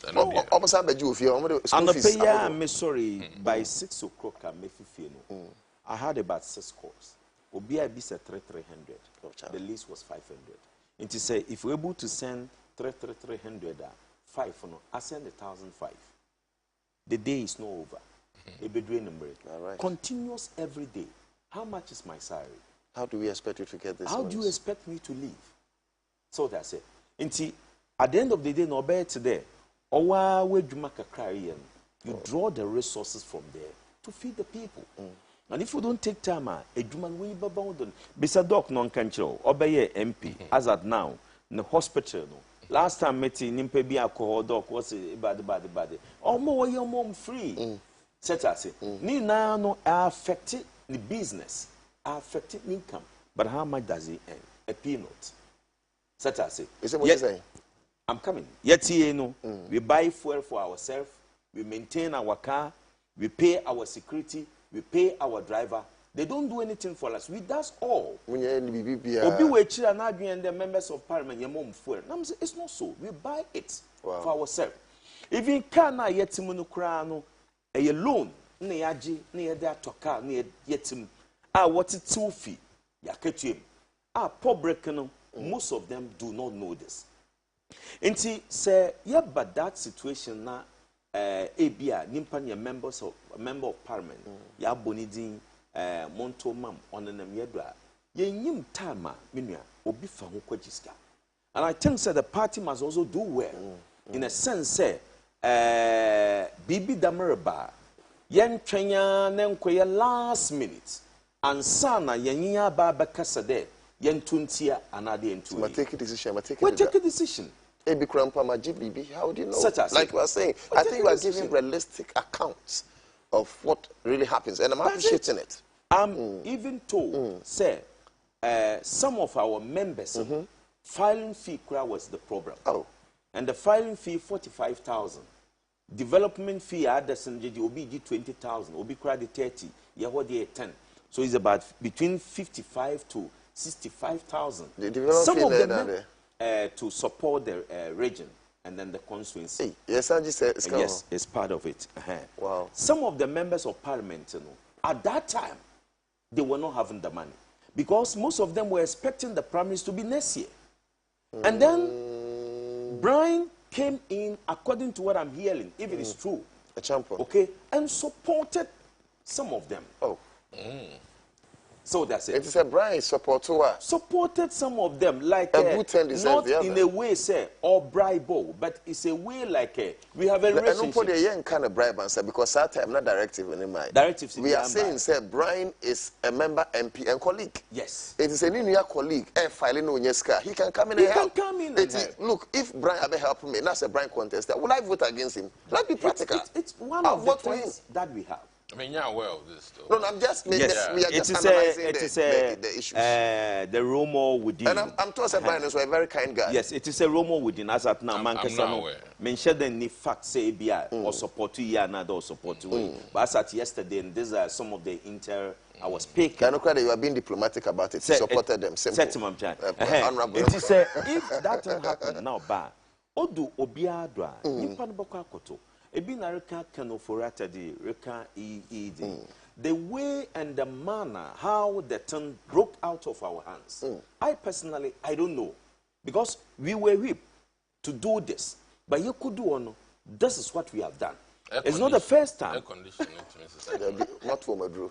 I'm sorry, by 6 o'clock, I had about 6 calls. Obia said 300. The list was 500. And to say, if we're able to send 300, 5, I send 1,005. The day is not over. Continuous every day. How much is my salary? How do we expect you to get this? How do you expect me to live? So that's it. And at the end of the day, no better today. You draw the resources from there to feed the people. And if you don't take time, a human will be bound. Bisa doc non control, obey MP. As at now, the hospital no. Last time meeting nimpe bi alcohol doc was bad. Omo your mom free. Set us ni na no affect the business, affect income. But how much does it earn? A peanut. Set us Is that what you're saying? I'm coming. Yet you know, we buy fuel for ourselves, we maintain our car, we pay our security, we pay our driver. They don't do anything for us. We does all. Obi we chira na and the members of parliament your mom fuel. It's not so. We buy it for ourselves. Even car na yetimu no kra no a loan na yaji na yede atoka na yetimu. What it two fee yaketuem. Poor break no most of them do not know this. Nti say but that situation na ebia nimpa ne member of parliament ya bonidin monto mam onenam yedra yenyim time menua obi fa ho kwagiska. And I think that the party must also do well in a sense say bibi damerba yen twenya ne nkoye last minute ansana yenya ba bekasa de yen tuntia anade entu ma take a decision take a decision. Ebi Krampa Majibibi, how do you know? Like you are saying, I think you are giving realistic accounts of what really happens, and I'm appreciating it. I'm even told, say, some of our members, filing fee was the problem. Oh. And the filing fee, 45,000. Development fee, OBG 20,000, OB credit 30, Yahweh 10. So it's about between 55 to 65,000. Some of them to support the region and then the constituency. Yes, I just said yes, it's part of it. Wow. Some of the members of parliament, at that time, they were not having the money because most of them were expecting the promise to be next year. And then Brian came in, according to what I'm hearing, if it is true, a champion, okay, and supported some of them. Oh. So that's it. It is a Brian supported some of them like not in a way say or bribe, but it's a way like we have a relationship. And nobody young kind of bribe answer because that time not directive in my directives. We are saying say Brian is a member MP and colleague. Yes, it is a new colleague. Filing on Yeska, he can come in and help. Look, if Brian have helped me, that's a Brian contest. Will I vote against him? Let's be practical. It's one of the things that we have. I mean, you're aware of this, though. No, I'm just... Yes. We are just analyzing the issues. The rumor within. And I'm told that Brian is a very kind guy. Yes, it is a rumor within. As at now, I'm not aware. Mention the fact say BI or support you another or support you. But as at yesterday, and these are some of the inter... I was speaking. Can you cry that you are being diplomatic about it? Supported them. Simple. It is if that will happen now, Odu Obiadra, Nimpan Bokakoto. Ebina reka kanoforata di reka the way and the manner how the thing broke out of our hands. I personally, I don't know. Because we were whipped to do this. But you could do one. This is what we have done. It's not the first time. Air conditioning, not for my drew.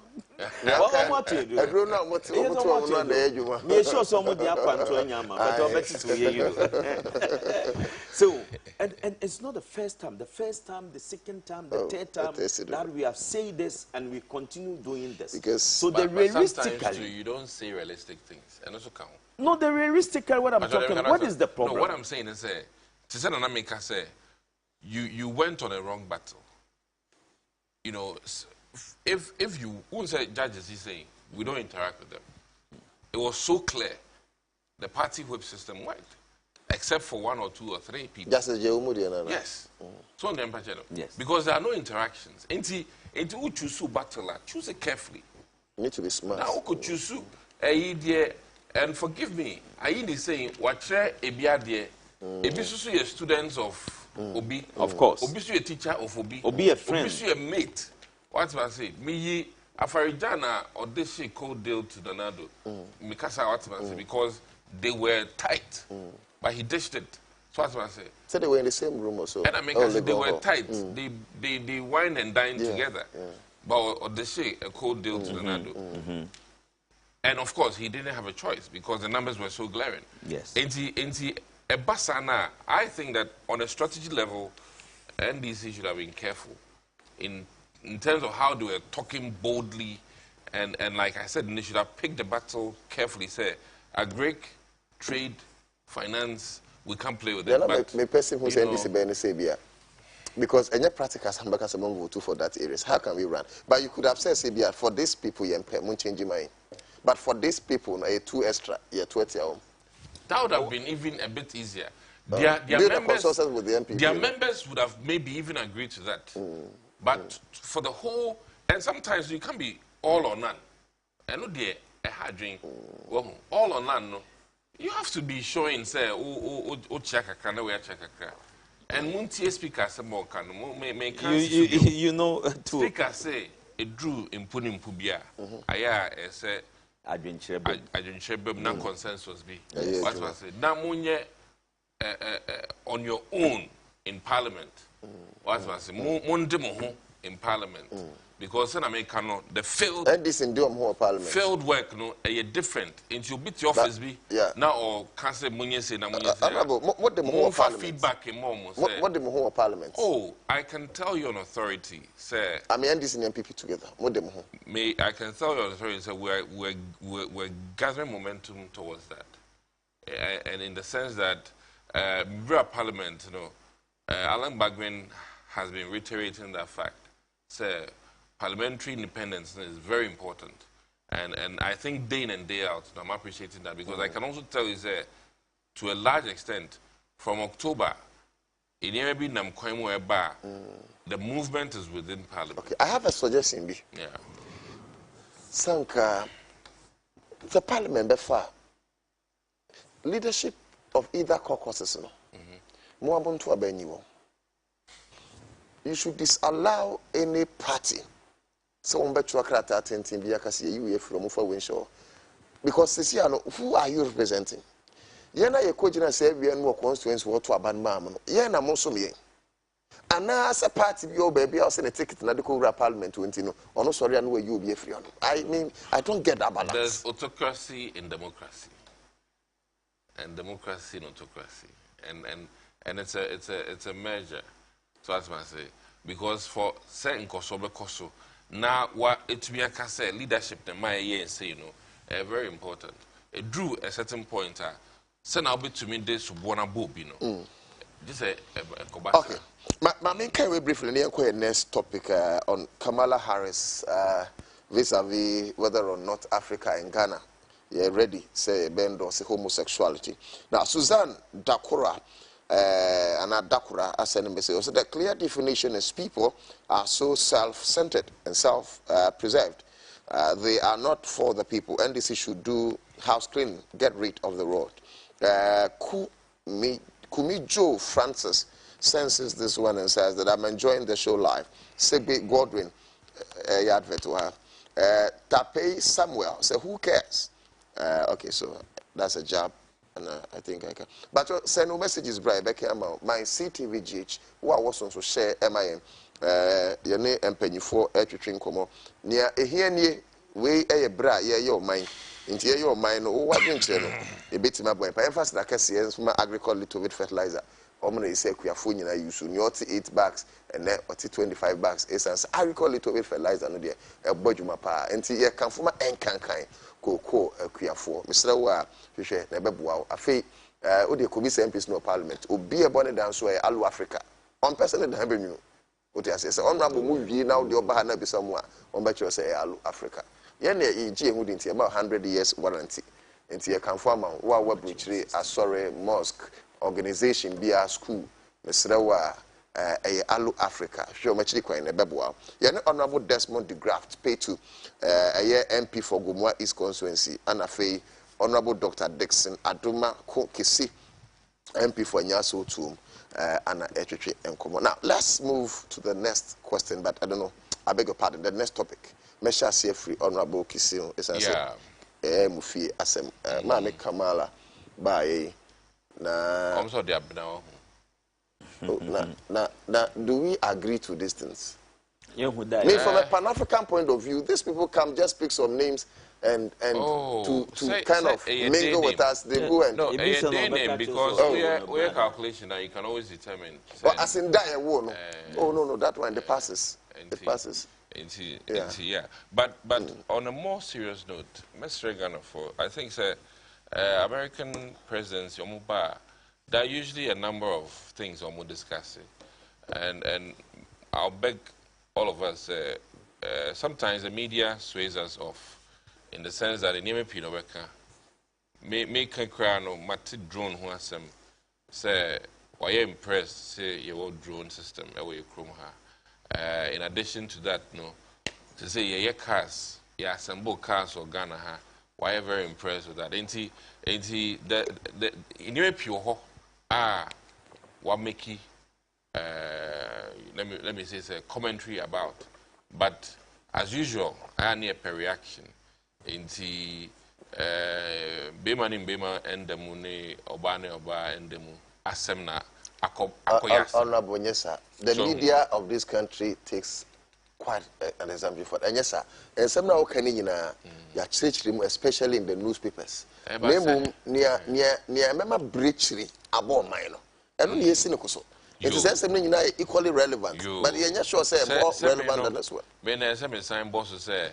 So, and it's not the first time. The first time, the second time, the third time that we have said this and we continue doing this. Because so but realistically, you don't say realistic things, and also count. No, the realistically, what I'm talking. What is the problem? No, what I'm saying is, you went on a wrong battle. You know, if you won't say judges, he's saying we don't interact with them. It was so clear. The party whip system worked, except for 1 or 2 or 3 people. Just as yes. So on the yes. Because there are no interactions. Into who choose battle, choose it carefully. You need to be smart. Now who could choose a idea and forgive me. I is saying what a biadie. If you students of Obi, of course. Obi a teacher of Obi. Obi a friend. Obi a mate. What I say? Me Afarijana or this cold deal to Donado. Mikasa what I say because they were tight, but he dished it. So what I say? So they were in the same room also. And I mean, they were tight. They wine and dine together. But or this a cold deal to Donado. And of course, he didn't have a choice because the numbers were so glaring. Yes. Basana, I think that on a strategy level, NDC should have been careful in terms of how they were talking boldly, and like I said, they should have picked the battle carefully. Say, agric, trade, finance, we can't play with Yeah, it. but me person who you said know, this is Sebia. Because any practical Sambaka Samon vote for that areas. How can we run? But you could have said Sebia for these people you change your mind. But for these people, a 2 extra, yeah, 20 hours. that would have been even a bit easier. Build a consensus with the MPP. Their members would have maybe even agreed to that. But for the whole, and sometimes you can't be all or none. And no dear, a hard drink, well, all or none, no. You have to be showing, say, chaka kana we chaka. And Muntie speaker say more can you know to speaker say it drew in punim pubia. Aya say adwenchebe na consensus be. What was it? Na munye on your own in parliament. What was it? Munde mo in parliament. Because in America, no, the field and this in parliament. Field work, no, a different. Into you beat your office, be now or cancel money say na money say. What the more feedback in more. What the more parliament? Oh, I can tell you on authority, sir. I mean, this in MPP together. What the more? I can tell you on authority, sir. We're gathering momentum towards that, and in the sense that parliament, you know, Alan Bagwin has been reiterating that fact, sir. Parliamentary independence is very important. And I think day in and day out, I'm appreciating that because I can also tell you that to a large extent, from October, in the movement is within Parliament. Okay, I have a suggestion. Yeah. Sanka, the Parliament before leadership of either caucuses, you should disallow any party. So on bet you krata attention be akasi you from for winshaw. Because this year who are you representing? Yena ye kojina say we no constituency what to aban mam. Yena mo so me. Ana as a party be baby I send a ticket na the parliament 20 no. Ono sorry and you be free on. I mean I don't get that balance. There's autocracy in democracy. And democracy in autocracy. And it's a measure. So that's what I say. Because for certain koso now what it be a say leadership the my year say you know very important. It drew a certain point send out to me this one bob you know. This a okay. My main carry briefly near next topic on Kamala Harris vis-a-vis whether or not Africa and Ghana ready say bend or say homosexuality. Now Suzanne Dakura and Dakura as an message. So the clear definition is people are so self-centered and self-preserved. They are not for the people. NDC should do house cleaning, get rid of the road. Kumi Joe Francis senses this one and says that I'm enjoying the show live. Sigby Godwin, advert to her. Tapei Samuel, say who cares? Okay, so that's a job. And I think I can. But send no messages, Brian. My CTVGH, who I was also share MIM, your name and penny for air train como near a here way a bra, your mind. Into your mind, oh, what didn't you know? A bit my boy. But first, I can see from agricultural little bit fertilizer. Omni say we are phone you use 8 bags and then 25 bags. Essence agricultural little bit fertilizer no there. A budget pa. Until you can form an kind. Koko Kuafo, Mr. Wa, Fisher, Nebebua, Afe, Odi Kubi MPs no parliament, or be a bonnet dance where Alu Africa. On person the Avenue. What I say, honorable movie now, the Obahana be somewhere, on bet you say Alu Africa. Yene E.G. wouldn't about 100 years warranty. Into a conform, Wa Bridge, a sorry mosque, organization, be a school, Mr. Wa. Alu Africa, show much in a Bebua. Yan Honorable Desmond de Graft, pay to a year MP for Gumwa East Constituency, and a fee Honorable Dr. Dixon Aduma Kisi, MP for Nyaso Tum, and a Etri and Como. Now, let's move to the next question, but I don't know, I beg your pardon, the next topic. Mesha see free Honorable Kisi, is a Mufi Asem, Mame Kamala, by na. I'm sorry, now. Now, do we agree to this things? Yeah, from a Pan-African point of view, these people come just pick some names and to kind of mingle with us. They go and no, a name because we are calculation that you can always determine. Well, as in die no. Oh no, that one the passes. It passes. Yeah. But on a more serious note, Mr. Ghana for I think sir, American presidents, there are usually a number of things we're discussing. And I'll beg all of us, sometimes the media sways us off in the sense that the name of Pinobeka make a crown or mati drone who has some say, why impressed, say, your drone system, away chrome her. In addition to that, no, to say, yeah, cars, yeah, assemble cars or Ghana, why are very impressed with that? Ain't he, the, in your pure, what make he, let me say it's a commentary about, but as usual, I need a per reaction. Inti Bema ni Bema endemu ne Obane Oba endemu asemna akoyas. Honorable Nyesa, the media of this country takes quite an example for that. Yes, sir. And some now can ya church especially in the newspapers. Name near mema breachery about mine. And only a cynical so. It is something equally relevant, but you're not sure say more relevant than this one. When there's some sign boss say,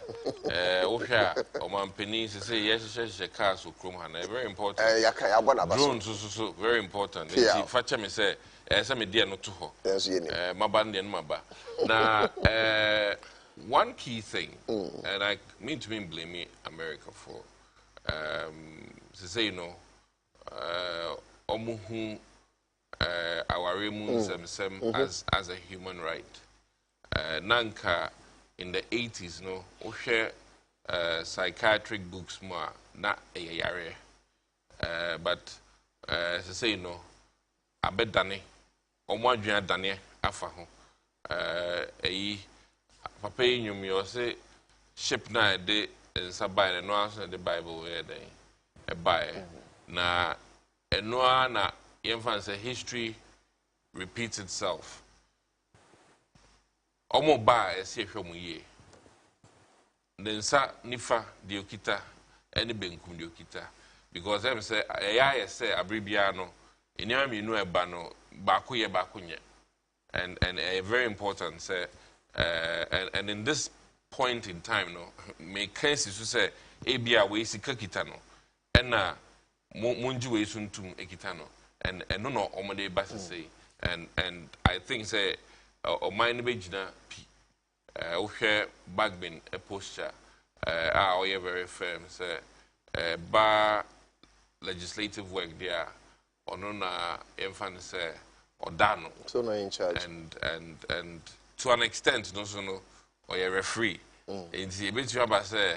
Osha or man penny say yes, she cars will come and very important. Drones so very important. Facha me say, some dear not to her. My band and my ba. Now, one key thing, and I mean to mean blame me America for, to say omuhu. Our remoons as a human right. Nanka in the 80s, no, we share psychiatric books more, not a yare. But as I say, no, I bet Danny, or more Jan Danny, Afaho. Papa, you say, ship night day and Sabine and no answer the Bible where they a buy. Na, and no, na. Say history repeats itself. Omo ba esi ehwe mu ye. Ndensa nifa diokita eni benkum diokita because them say ya say abribia no enyama minu eba no baako ye baako nye. And very important say and in this point in time no make case to say ebia we sika kita no ena munju we suntum ekita no. And no omode basis say and I think say o mind be gina o hwe bagbin a posture o ye very firm say ba legislative work there ono na emfan say odano so no in charge and to an extent no so no o ye referee nti e betu aba say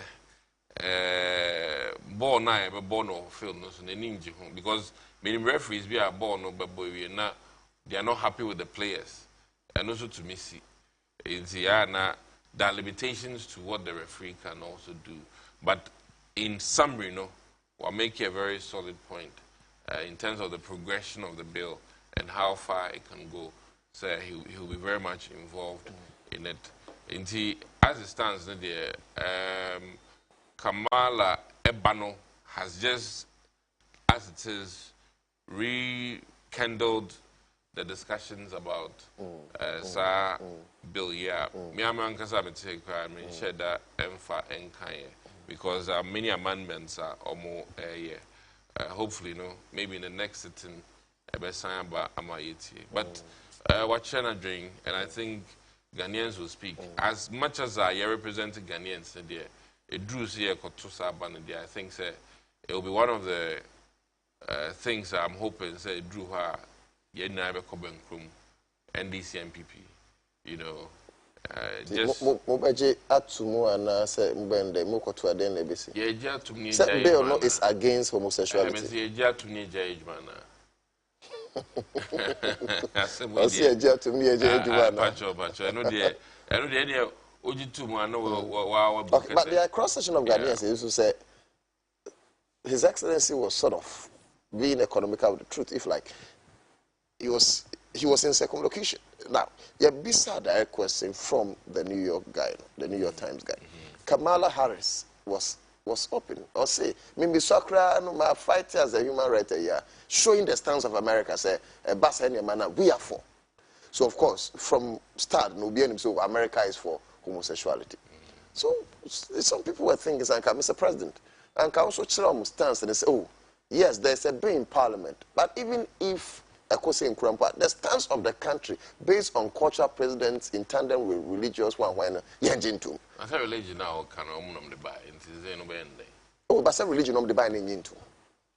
ball na be ball no field no so na ninji ho because many referees be are born no but they are not happy with the players and also to me see there are limitations to what the referee can also do, but in summary we'll make a very solid point in terms of the progression of the bill and how far it can go. So he will be very much involved in it. As it stands there, Kamala Ebano has just, as it is, rekindled the discussions about bill. Yeah, me am share that emfa enkaye because many amendments are almost hopefully maybe in the next sitting but what China doing, and I think Ghanaians will speak as much as I represent Ghanaians there. It drew here I think it will be one of the things I'm hoping say drew her Yenaibe Kobenkrum NDC MPP, just Mobaji Atumu and say Mbende Mokotu Aden Lebisi. Yeah, to me, bill no is against homosexuality. Yeah, to me, Judge I see a jet to me, a jet. I know the idea. But the cross section of Ghanaians used to say His Excellency was sort of being economical with the truth, if like he was in circumlocution. Now, you have a direct question from the New York guy, the New York Times guy. Kamala Harris was open, or say, Mimi Sokra, my fight as a human rights here, showing the stance of America, say, a bass any manner, we are for. So, of course, from start, no being so America is for homosexuality. So, some people were thinking, Mr. President, and can also show stance and they say, oh, yes, there's a bill in Parliament, but even if the stance of the country based on cultural precedents in tandem with religious one when yanjintum. I say religion now can the buy Oh, but some religion the buy into.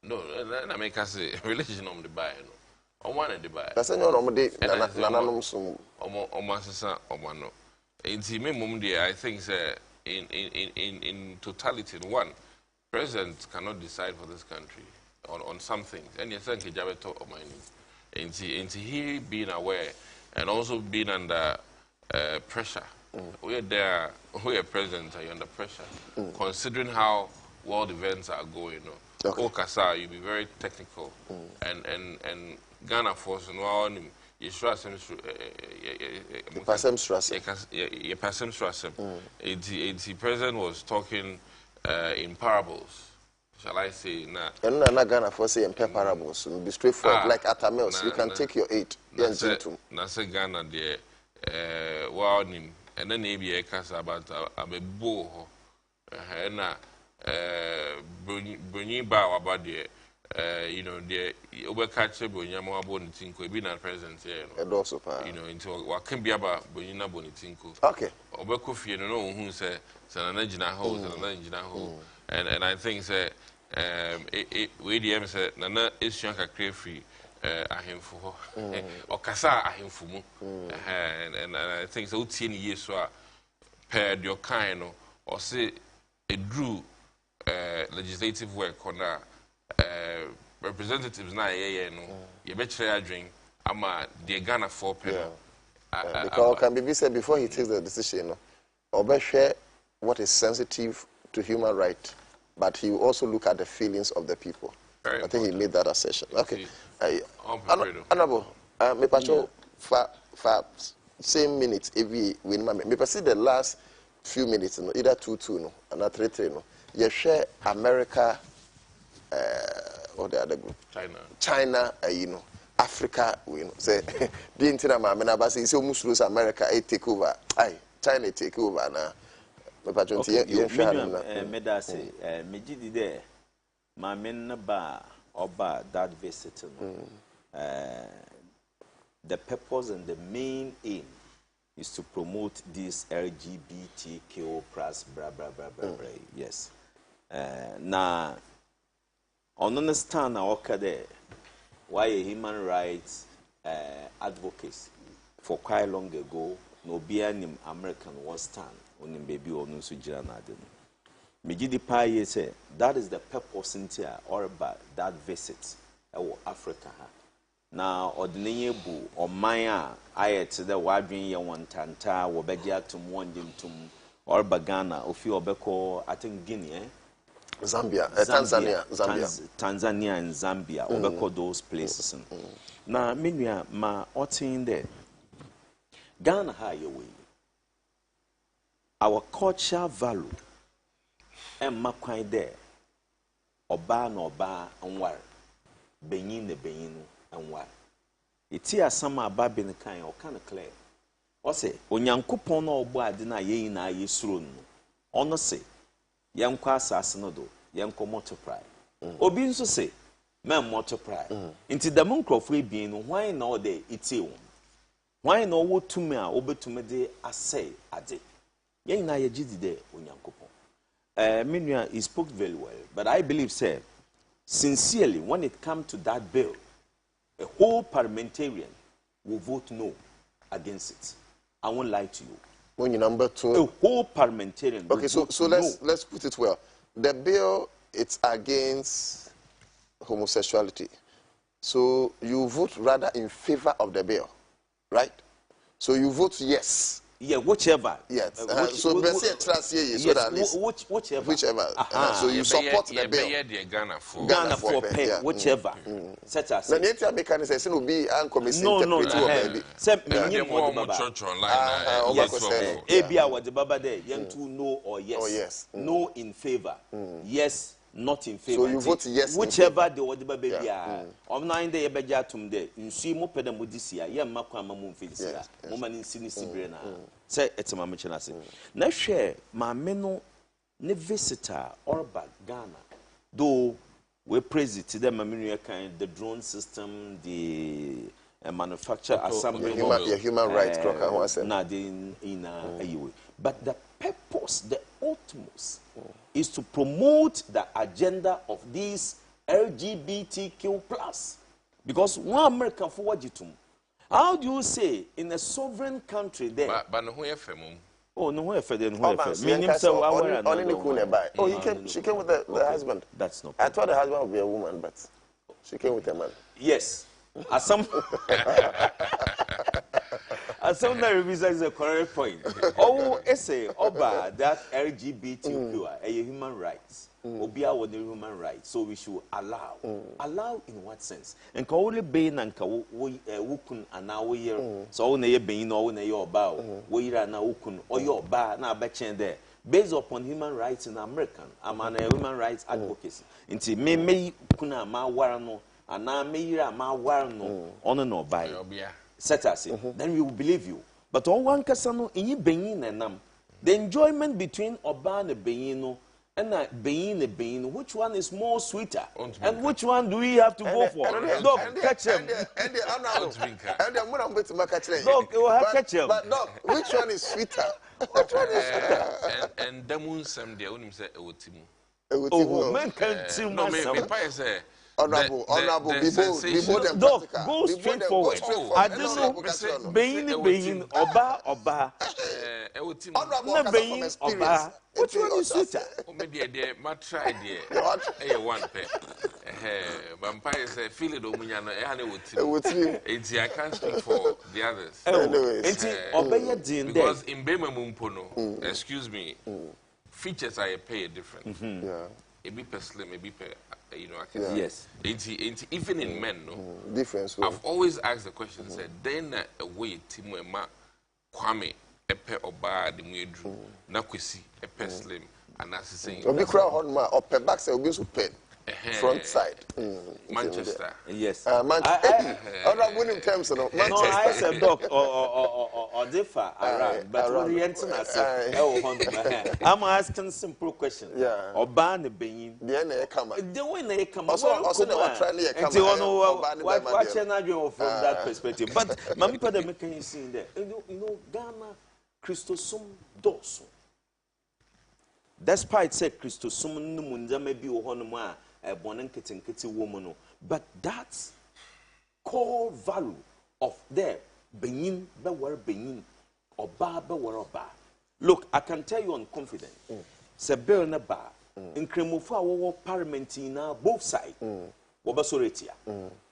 No, I make us say religion the buy no. On one the buy. That's no normal nananum sum. Omasasa omano. I think in totality, one, president cannot decide for this country on some things. And you think Jabeto of mining. And he being aware and also being under pressure. We are president are under pressure. Considering how world events are going. Okay. Okasa, you be very technical. And Ghana force and one you trust him you pass him trust. The president was talking in parables. Shall I say now? And not Ghana for say in parables. Be straightforward like Atamels. You can take your 8. Nasa Ghana there warning and then maybe a cast about a bow and bringing bow about the you know the overcatcher Bonyamo Bonitinko be not present here. You know into what can be about Bonina Bonitinko. Okay. Obekofi no who say Sanajina holes and Nanjina hole. And I think say we DM said Nana is Shanka Crayfree ahemfo or Kasa ahemfumu. And I think so 10 years so paired your kind or say a drew legislative work on representatives na no you better drink ama the Ghana for penal. Because can be said before he takes the decision, no, share what is sensitive to human rights, but he will also look at the feelings of the people. I think he made that assertion. Okay. Honorable, me pacho for same minutes every win me. Me see the last few minutes, no, either 2-2 no, and 3-3 no. You share America, or the other group. China, you know. Africa, you know, say the internal man, but say almost lose America, take over. Aye, China take over now. But you me say, me did there. My men ba oba that visit. The purpose and the main aim is to promote this LGBTQ plus blah blah blah blah blah. Yes. Now, on understand now, okay, why a human rights advocates for quite long ago, no be an American was stand on him baby or no sujira nadin. Mijidi Paye say that is the purpose in here or about that visit Africa. Now, ordinary bu or Maya, I to the wadrin ya one tanta, or begia to one tum or Bagana, or few Beko, I think Guinea. Zambia, Tanzania and Zambia, over those places. Now, meanwhile, ma in there. Ghana highway. Our cultural value and makwai there. Oba no ba and war. Benin the Benin and war. It's here some about being kind or kind of clear. Or say, when Yankupon or Badina ye na ye sroon. Honestly. Yankwa assassinodo, yanko multiply. Obi nso say, men multiply. Into the monkrofwe being why now they it's you. Why no what to me obe to me de assay ade. Yen na ye jidi de onyankopon. Minua he spoke very well, but I believe say sincerely when it comes to that bill, a whole parliamentarian will vote no against it. I won't lie to you. When you number 2, a whole parliamentarian. Okay, so let's put it well. The bill it's against homosexuality, so you vote rather in favor of the bill, right? So you vote yes. Yeah, whichever. Yes. So whichever. So you support the bill. Ghana for yeah. Whichever. Such as. The nature mechanism will be no. Except church online. Abia was the baba there. Young to no or yes. Or yes. No in favor. Yes. Not in favor. So you vote yes. Whichever the what the baby are. On 9 day bejatum day. You see mo peda modisia. Yeah, makwa mamu fisia. Woman in sinisi brain. Say it's a mamachanasi. Na share ma meno ne visitor or back Ghana. Though we praise it to them American the drone system, the manufacture assembly, human rights but the purpose, the utmost, is to promote the agenda of these LGBTQ plus. Because one American for what you do. How do you say in a sovereign country there? But no way for mum. Oh no way for them. She came with the husband. That's not. I thought the husband would be a woman, but she came with a man. Yes. As some that represents a correct point. Oh, essay about that LGBTQ, a human rights. Obia with the human rights, so we should allow. Allow in what sense? And ka only being and ka wukun and now we hear so only being or only your bow, we are now wukun or your bar now betchen there. Based upon human rights in American, I'm an human rights advocacy. Inti me kuna ma warano and now me ma warano on and by. Set us then we will believe you. But all one casano in you being and the enjoyment between Oba and Beino. And being, which one is more sweeter? And which one do we have to go for? Dog, catch him. And I'm going to catch him. Dog, you have catch him. But dog, which one is sweeter? Which one is sweeter? And the moon some day, only say Otimu. Oh, man can't see no, me say. Honorable, be bold and dog, practical. go straight forward. I don't know. Being, Oba. Honorable, being, Oba. Which one is sweeter? Maybe a try dear. One pair. Vampire say, feel it, Omunyano, I can't speak for the others. Because in Bema Mumpono, excuse me, features I pay different. A bit per slim, a bit per. Yes. Even in men, no difference. I've always asked the question. Said then a way Timu ma Kwame a pair of bad muedru nakwesi a pair slim and that's saying. Obi crowd on my upper back say obi super front side. Manchester. Yes. Manchester. I'm winning terms, no. No, I said dog or differ around, but what the answer I'm asking simple question. Yeah. Or ban the being. The come. The way they come. Also, trying to come. Watch from that perspective. But Mammy Pada making you see there. You know, Ghana Christosum Dosu. Despite say Christosum Numunda may be Honoma. A bonanketi woman, but that's core value of their being, being, or bar, Look, I can tell you on confidence. Sebel na bar in Kremofa parliament in both sides. Wabasoretia.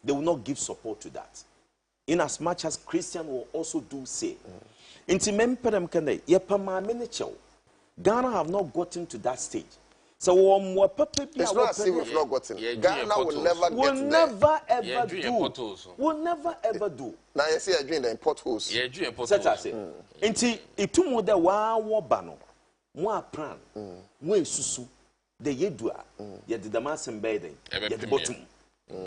They will not give support to that. In as much as Christian will also do say. Intimem pedem kane, yepama minichel. Ghana have not gotten to that stage. So it's not as if we've not gotten. Ghana will never get there. Never ever do. Will never ever do. Now you see a dream in potholes. Yeah, dream potholes. Inti itumu de wa bano. Mo plan. Mo susu. De yedua. Ye de damasem beden. Ye de bottom.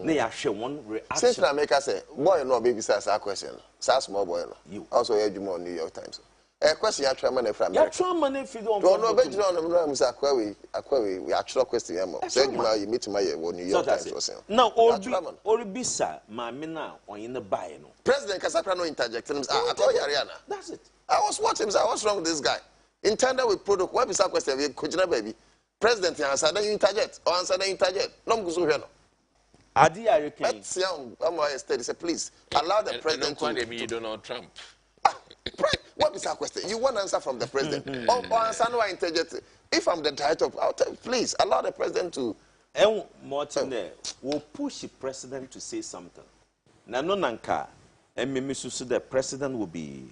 Na ya hwe one reaction. Since na make us say boy no baby say a question. Say small boy no. You also hear you on New York Times. A question you try money from America. You try money if you don't. No, bet you on them. Akwawi. We actually question him. Say you meet my New York Times. Now, Oribisa, my mina on in the buy no. President Kasakra no interject. I call Yariana. That's it. I was watching. What's wrong with this guy? Intended with product. Why be sa question? We kujina baby. President answer then you interject or answer then interject. No mgusu here no. Adi are you can. Let's see. Say please allow the president to. Donald Trump. What is our question? You want answer from the president. Or answer no interject. If I'm the director, I'll tell you, please allow the president to. And Martin there will push the president to say something. Now, no nanka, and me so the president will be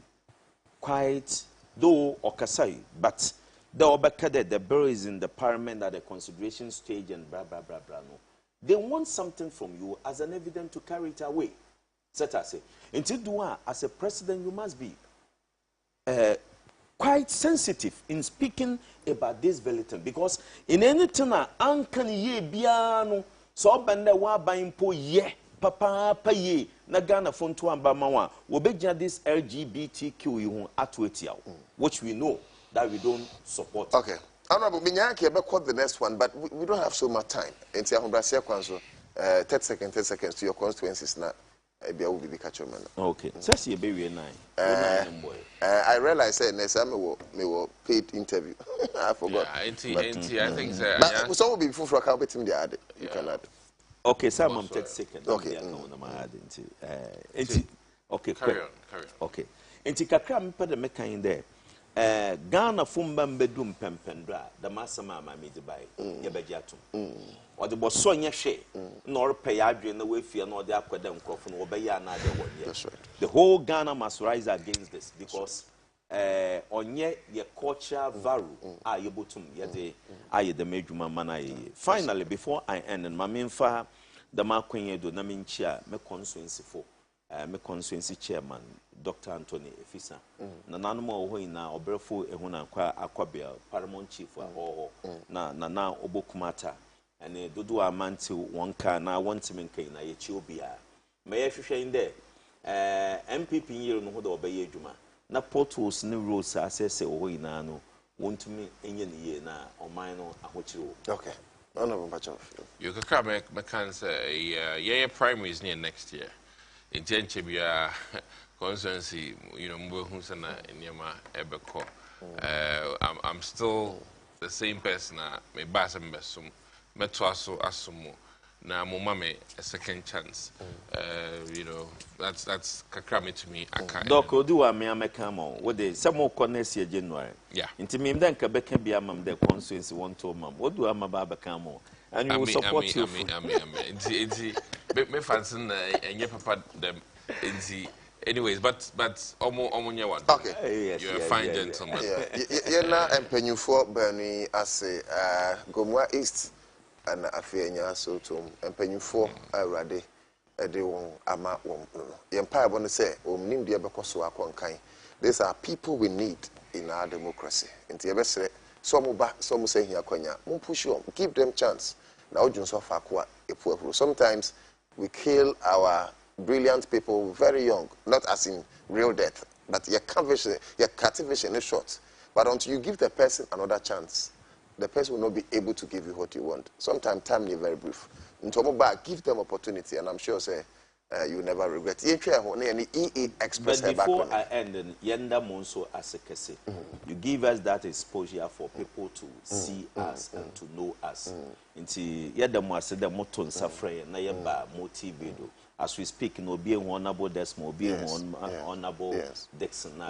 quite though or kasai, but the obekade the bill is in the parliament at the consideration stage and blah blah blah blah. No, they want something from you as an evidence to carry it away. Set us say, until as a president, you must be quite sensitive in speaking about this very thing, because in anything ankan ye biano so bende wa ban po ye papa ye na Ghana fonto amba mawa wo begja this LGBTQ you atu etia, which we know that we don't support. Okay. Honorable Minyaki, I call the next one, but we don't have so much time. In 30 seconds to your constituencies now. I will be the catcher man. Okay. So, you baby nine. I realize that next time we will paid interview. I forgot. Yeah, I think so. But some will be full for a carpet in the ad. You can add. Okay, so I'm 30 seconds. Okay. Okay, carry on. Okay. Enti kakra me pede me kan there. Ghana fumba mbedum pempendra the masama ma me dibai ye beji atom. O de boso nye hwe na or pay adwe na we fie na o de akwada nkrofo na obeya na de won. That's right. The whole Ghana must rise against this because onye ye culture value ye botum ye de aye the medjuma mana ye. Finally, before I end and mamimfa the makwenye do na minchia me constituency for me constituency chairman Dr. Anthony Efisa na nanoma oho ina obrefo ehuna akwabia paramount chief ho na obokumata ene dodo amanti wonka na wontimen kai na yechi obia me ye hwehwe inde MPP yiro no ho da obaye adwuma na portals ne roads asese oho ina no wontumi enye ne ye na oman no ahochiro. Okay. Honorable Bachov. You can me can say yeah primaries near next year. Intention be a constituency, Mbehusana in Yama Ebeko. I'm still the same person. Me basam besum, metwaso asumo. Na mumame a second chance. That's kakrami to me. Doko do a me amekamo. What they some more connect January. Yeah. Into me then Quebec be amam the constituency one to mum. What do amaba camo? And you will support you. Me fancy and your papa them anyways, but omo one. Okay. Yes, you're a fine gentleman. Yeah, and Penufor Bernie as a Gomwa East and Afenia so to and Penufor Rade Edewon Ama Wom. The Empire want to say, Nimdia Bakoso Akonkai. These are people we need in our democracy. In the best some say here Konya, push on, give them chance. Now sometimes we kill our brilliant people very young, not as in real death, but your cultivation is short. But until you give the person another chance, the person will not be able to give you what you want. Sometimes time is very brief. Give them opportunity, and I'm sure say you will never regret. But before I end, Yenda Monso Asekese, you give us that exposure for people to see us and to know us. Inti Yenda Mwase the Moton Safre na Yeba motivated. As we speak, no be honorable Desmond, be honorable Dixon,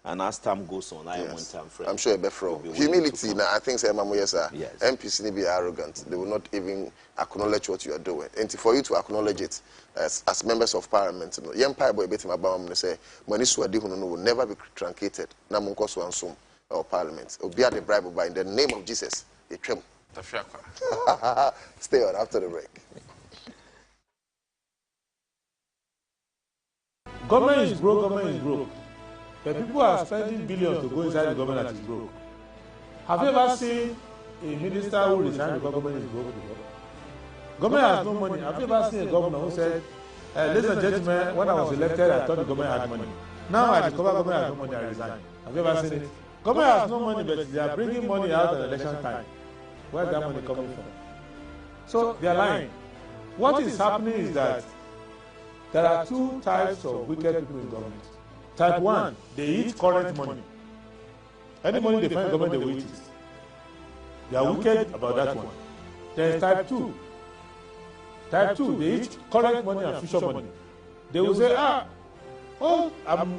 and as time goes on, I want time frame. I'm sure it'll be from humility. Now, I think MPs need to be arrogant. They will not even acknowledge what you are doing. And for you to acknowledge it as members of parliament, the empire boy better my say, when this will never be truncated. Namunkoso and Sum or parliament. Will be at the bribe by in the name of Jesus. Stay on after the break. Government is broke. The people are spending billions to go inside the government that is broke. Have you ever seen a minister who resigned because government is broke before? Government has no money. Have you ever seen a governor who said, ladies and gentlemen, when I was elected, I thought the government had money. Now I discover government has no money, I resign. Have you ever seen it? Government has no money, but they are bringing money out at election time. Where is that money coming from? So they are lying. What is happening is that there are two types of wicked people in government. Type 1, they eat current money. Any money they find in government, they will eat it. They are wicked about that one. There is type 2. Type 2, they eat current money and future money. They will say,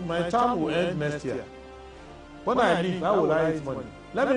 my term will end next year. When I leave, how will I eat money?